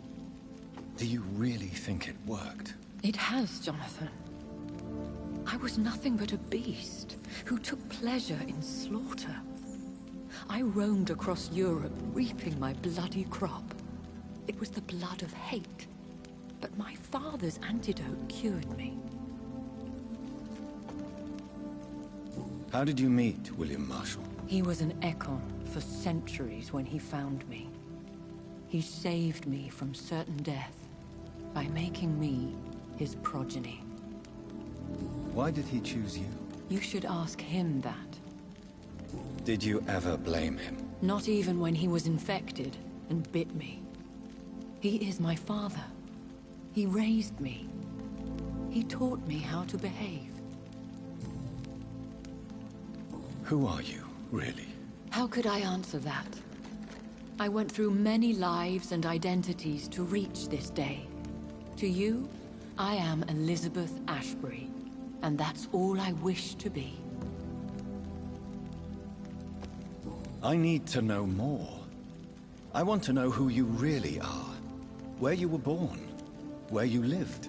Do you really think it worked? It has, Jonathan. I was nothing but a beast who took pleasure in slaughter. I roamed across Europe, reaping my bloody crop. It was the blood of hate. But my father's antidote cured me. How did you meet William Marshall? He was an Ekon for centuries when he found me. He saved me from certain death by making me his progeny. Why did he choose you? You should ask him that. Did you ever blame him? Not even when he was infected and bit me. He is my father. He raised me. He taught me how to behave. Who are you, really? How could I answer that? I went through many lives and identities to reach this day. To you, I am Elizabeth Ashbury, and that's all I wish to be. I need to know more. I want to know who you really are. Where you were born. Where you lived.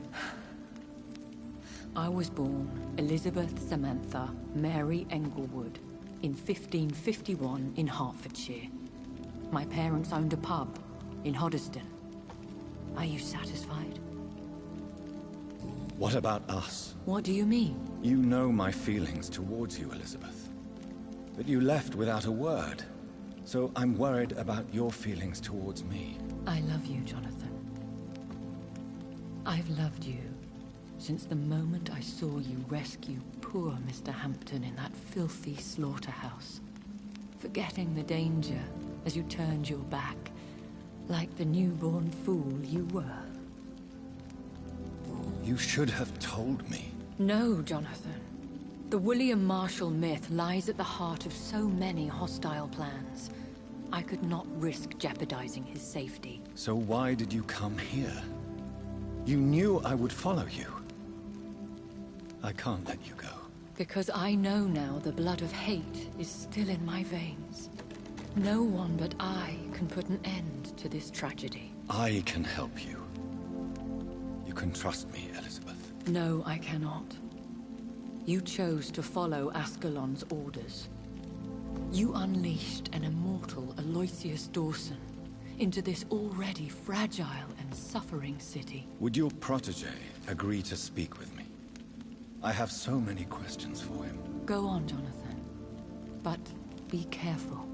I was born Elizabeth Samantha Mary Englewood in 1551 in Hertfordshire. My parents owned a pub in Hoddesdon. Are you satisfied? What about us? What do you mean? You know my feelings towards you, Elizabeth. But you left without a word. So I'm worried about your feelings towards me. I love you, Jonathan. I've loved you since the moment I saw you rescue poor Mr. Hampton in that filthy slaughterhouse, forgetting the danger as you turned your back, like the newborn fool you were. You should have told me. No, Jonathan. The William Marshall myth lies at the heart of so many hostile plans. I could not risk jeopardizing his safety. So why did you come here? You knew I would follow you. I can't let you go. Because I know now the blood of hate is still in my veins. No one but I can put an end to this tragedy. I can help you. You can trust me, Elizabeth. No, I cannot. You chose to follow Ascalon's orders. You unleashed an immortal Aloysius Dawson into this already fragile and suffering city. Would your protege agree to speak with me? I have so many questions for him. Go on, Jonathan. But be careful.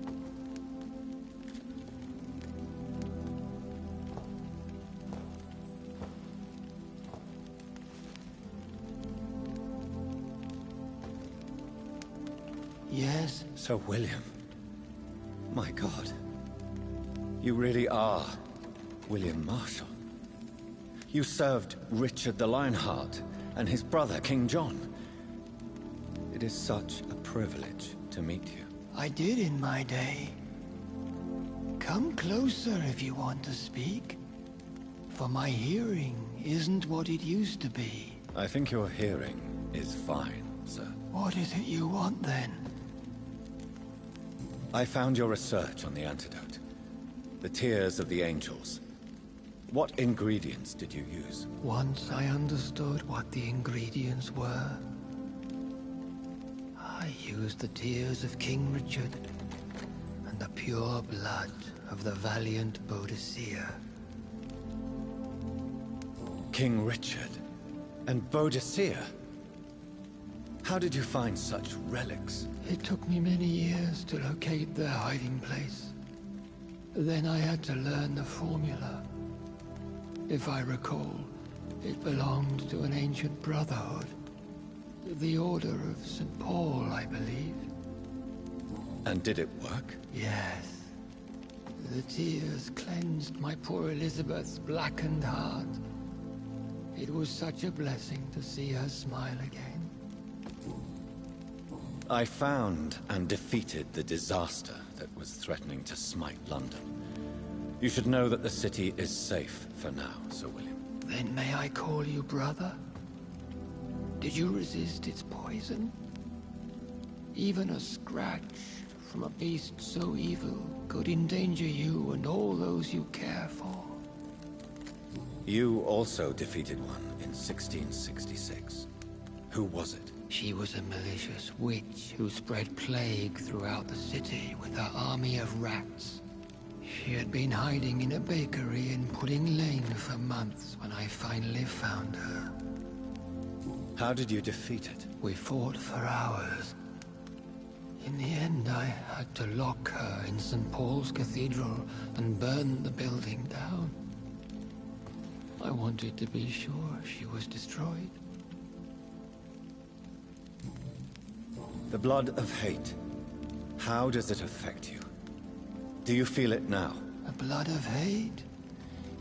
Yes? Sir William. My God. You really are William Marshall. You served Richard the Lionheart and his brother, King John. It is such a privilege to meet you. I did in my day. Come closer if you want to speak. For my hearing isn't what it used to be. I think your hearing is fine, sir. What is it you want, then? I found your research on the antidote. The tears of the angels. What ingredients did you use? Once I understood what the ingredients were, I used the tears of King Richard and the pure blood of the valiant Boadicea. King Richard and Boadicea? How did you find such relics? It took me many years to locate their hiding place. Then I had to learn the formula. If I recall, it belonged to an ancient brotherhood. The Order of St. Paul, I believe. And did it work? Yes. The tears cleansed my poor Elizabeth's blackened heart. It was such a blessing to see her smile again. I found and defeated the disaster that was threatening to smite London. You should know that the city is safe for now, Sir William. Then may I call you brother? Did you resist its poison? Even a scratch from a beast so evil could endanger you and all those you care for. You also defeated one in 1666. Who was it? She was a malicious witch who spread plague throughout the city with her army of rats. She had been hiding in a bakery in Pudding Lane for months when I finally found her. How did you defeat it? We fought for hours. In the end, I had to lock her in St. Paul's Cathedral and burn the building down. I wanted to be sure she was destroyed. The blood of hate. How does it affect you? Do you feel it now? The blood of hate?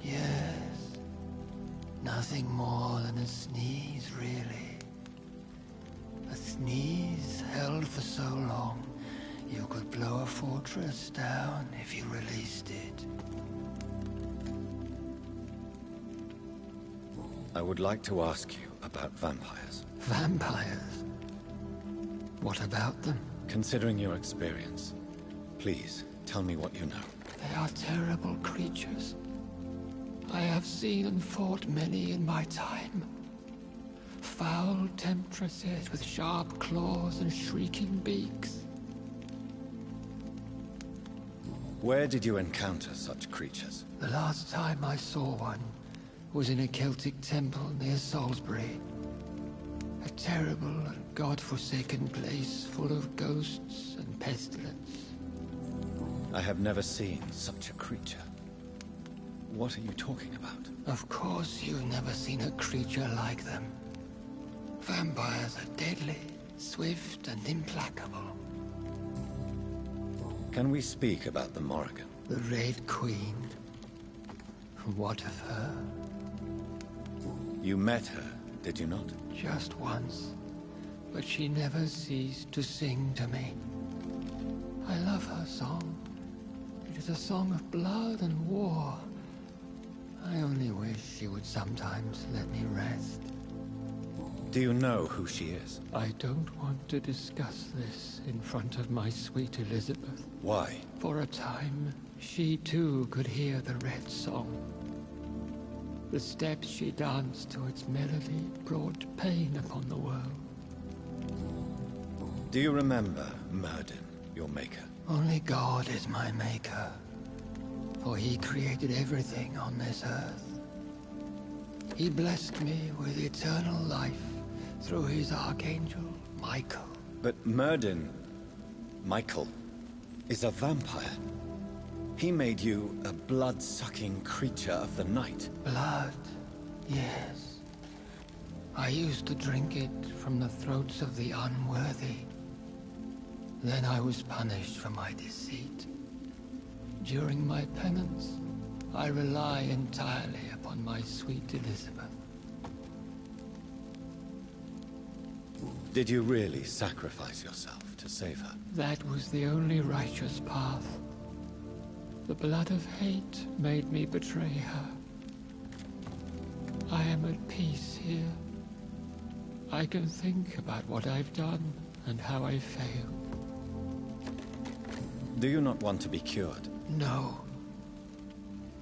Yes. Nothing more than a sneeze, really. A sneeze held for so long, you could blow a fortress down if you released it. I would like to ask you about vampires. Vampires? What about them? Considering your experience, please tell me what you know. They are terrible creatures. I have seen and fought many in my time. Foul temptresses with sharp claws and shrieking beaks. Where did you encounter such creatures? The last time I saw one was in a Celtic temple near Salisbury. A terrible and god-forsaken place full of ghosts and pestilence. I have never seen such a creature. What are you talking about? Of course you've never seen a creature like them. Vampires are deadly, swift and implacable. Can we speak about the Morrigan? The Red Queen. What of her? You met her, did you not? Just once. But she never ceased to sing to me. I love her song. It is a song of blood and war. I only wish she would sometimes let me rest. Do you know who she is? I don't want to discuss this in front of my sweet Elizabeth. Why? For a time, she too could hear the Red Song. The steps she danced to its melody brought pain upon the world. Do you remember Myrddin, your maker? Only God is my maker, for he created everything on this earth. He blessed me with eternal life through his archangel, Michael. But Myrddin, Michael, is a vampire. He made you a blood-sucking creature of the night. Blood, yes. I used to drink it from the throats of the unworthy. Then I was punished for my deceit. During my penance, I rely entirely upon my sweet Elizabeth. Did you really sacrifice yourself to save her? That was the only righteous path. The blood of hate made me betray her. I am at peace here. I can think about what I've done and how I failed. Do you not want to be cured? No.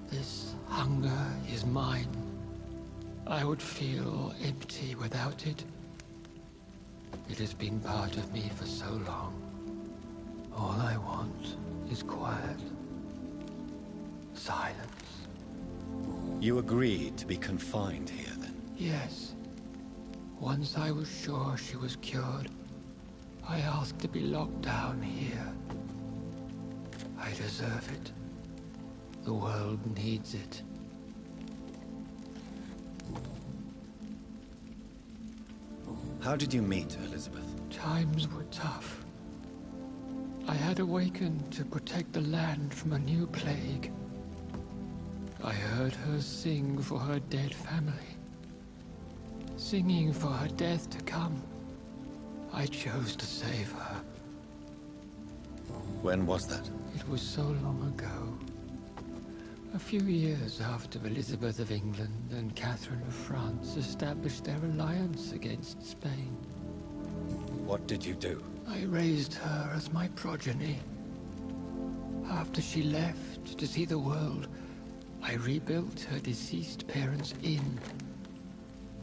This hunger is mine. I would feel empty without it. It has been part of me for so long. All I want is quiet. Silence. You agreed to be confined here, then? Yes. Once I was sure she was cured, I asked to be locked down here. I deserve it. The world needs it. How did you meet Elizabeth? Times were tough. I had awakened to protect the land from a new plague. I heard her sing for her dead family. Singing for her death to come. I chose to save her. When was that? It was so long ago. A few years after Elizabeth of England and Catherine of France established their alliance against Spain. What did you do? I raised her as my progeny. After she left to see the world, I rebuilt her deceased parents' inn.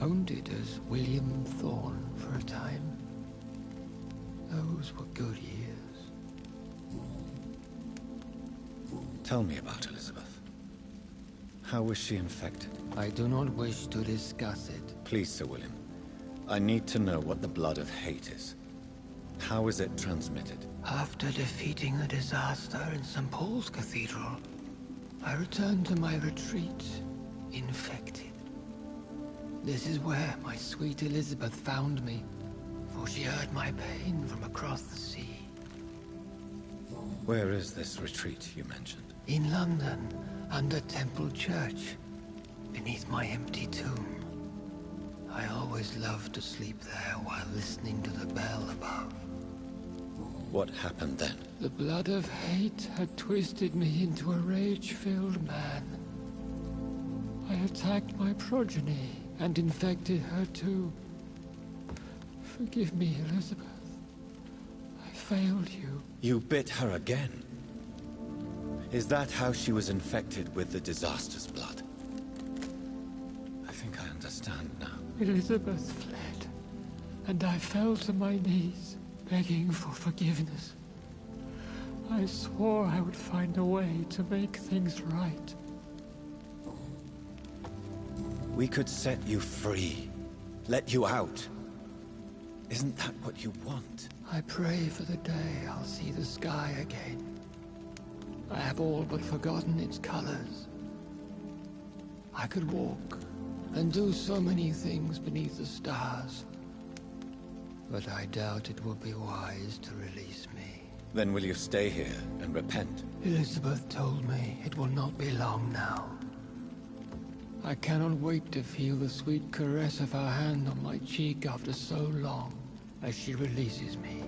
Owned it as William Thorne for a time. Those were good years. Tell me about Elizabeth. How was she infected? I do not wish to discuss it. Please, Sir William. I need to know what the blood of hate is. How is it transmitted? After defeating the disaster in St. Paul's Cathedral, I returned to my retreat, infected. This is where my sweet Elizabeth found me, for she heard my pain from across the sea. Where is this retreat you mentioned? In London, under Temple Church, beneath my empty tomb. I always loved to sleep there while listening to the bell above. What happened then? The blood of hate had twisted me into a rage-filled man. I attacked my progeny and infected her too. Forgive me, Elizabeth. I failed you. You bit her again? Is that how she was infected with the disaster's blood? I think I understand now. Elizabeth fled, and I fell to my knees, begging for forgiveness. I swore I would find a way to make things right. We could set you free. Let you out. Isn't that what you want? I pray for the day I'll see the sky again. I have all but forgotten its colors. I could walk and do so many things beneath the stars. But I doubt it would be wise to release me. Then will you stay here and repent? Elizabeth told me it will not be long now. I cannot wait to feel the sweet caress of her hand on my cheek after so long, as she releases me.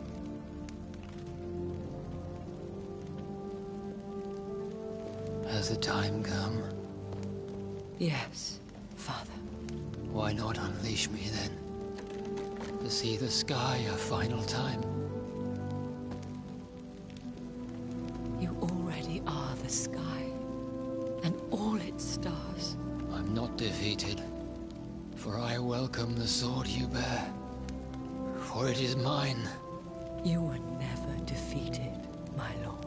Has the time come? Yes, Father. Why not unleash me then? To see the sky a final time? You already are the sky, and all its stars. I'm not defeated, for I welcome the sword you bear, for it is mine. You were never defeated, my lord.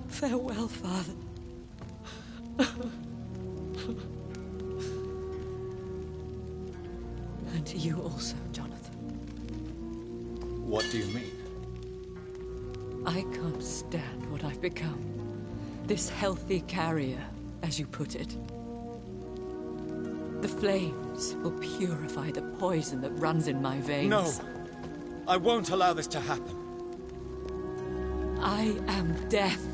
Farewell, Father. And to you also, Jonathan. What do you mean? I can't stand what I've become. This healthy carrier, as you put it. The flames will purify the poison that runs in my veins. No! I won't allow this to happen. I am death,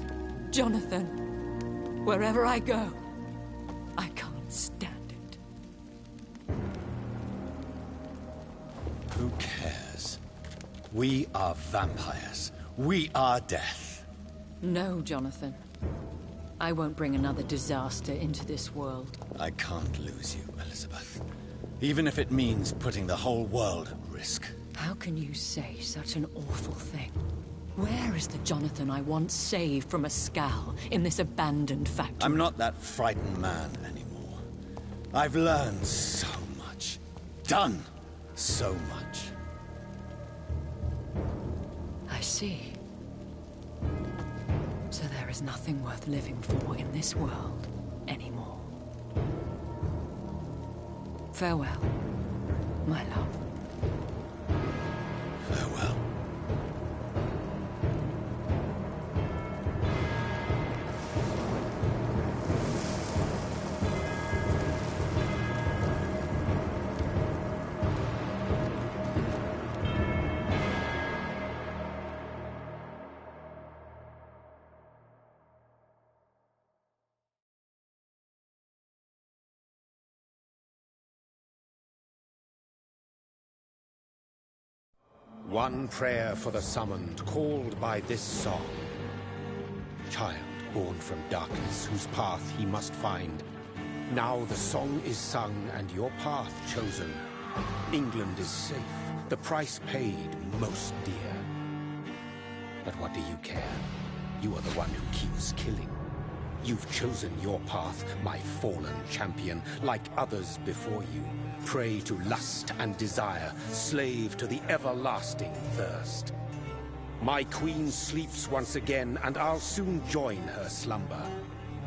Jonathan. Wherever I go, I can't stand it. Who cares? We are vampires. We are death. No, Jonathan. I won't bring another disaster into this world. I can't lose you, Elizabeth. Even if it means putting the whole world at risk. How can you say such an awful thing? Where is the Jonathan I once saved from a scowl in this abandoned factory? I'm not that frightened man anymore. I've learned so much. Done so much. I see. So there is nothing worth living for in this world anymore. Farewell, my love. Farewell. One prayer for the summoned, called by this song. Child born from darkness, whose path he must find. Now the song is sung and your path chosen. England is safe, the price paid most dear. But what do you care? You are the one who keeps killing. You've chosen your path, my fallen champion, like others before you. Prey to lust and desire, slave to the everlasting thirst. My queen sleeps once again, and I'll soon join her slumber.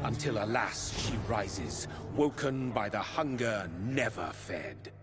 Until, alas, she rises, woken by the hunger never fed.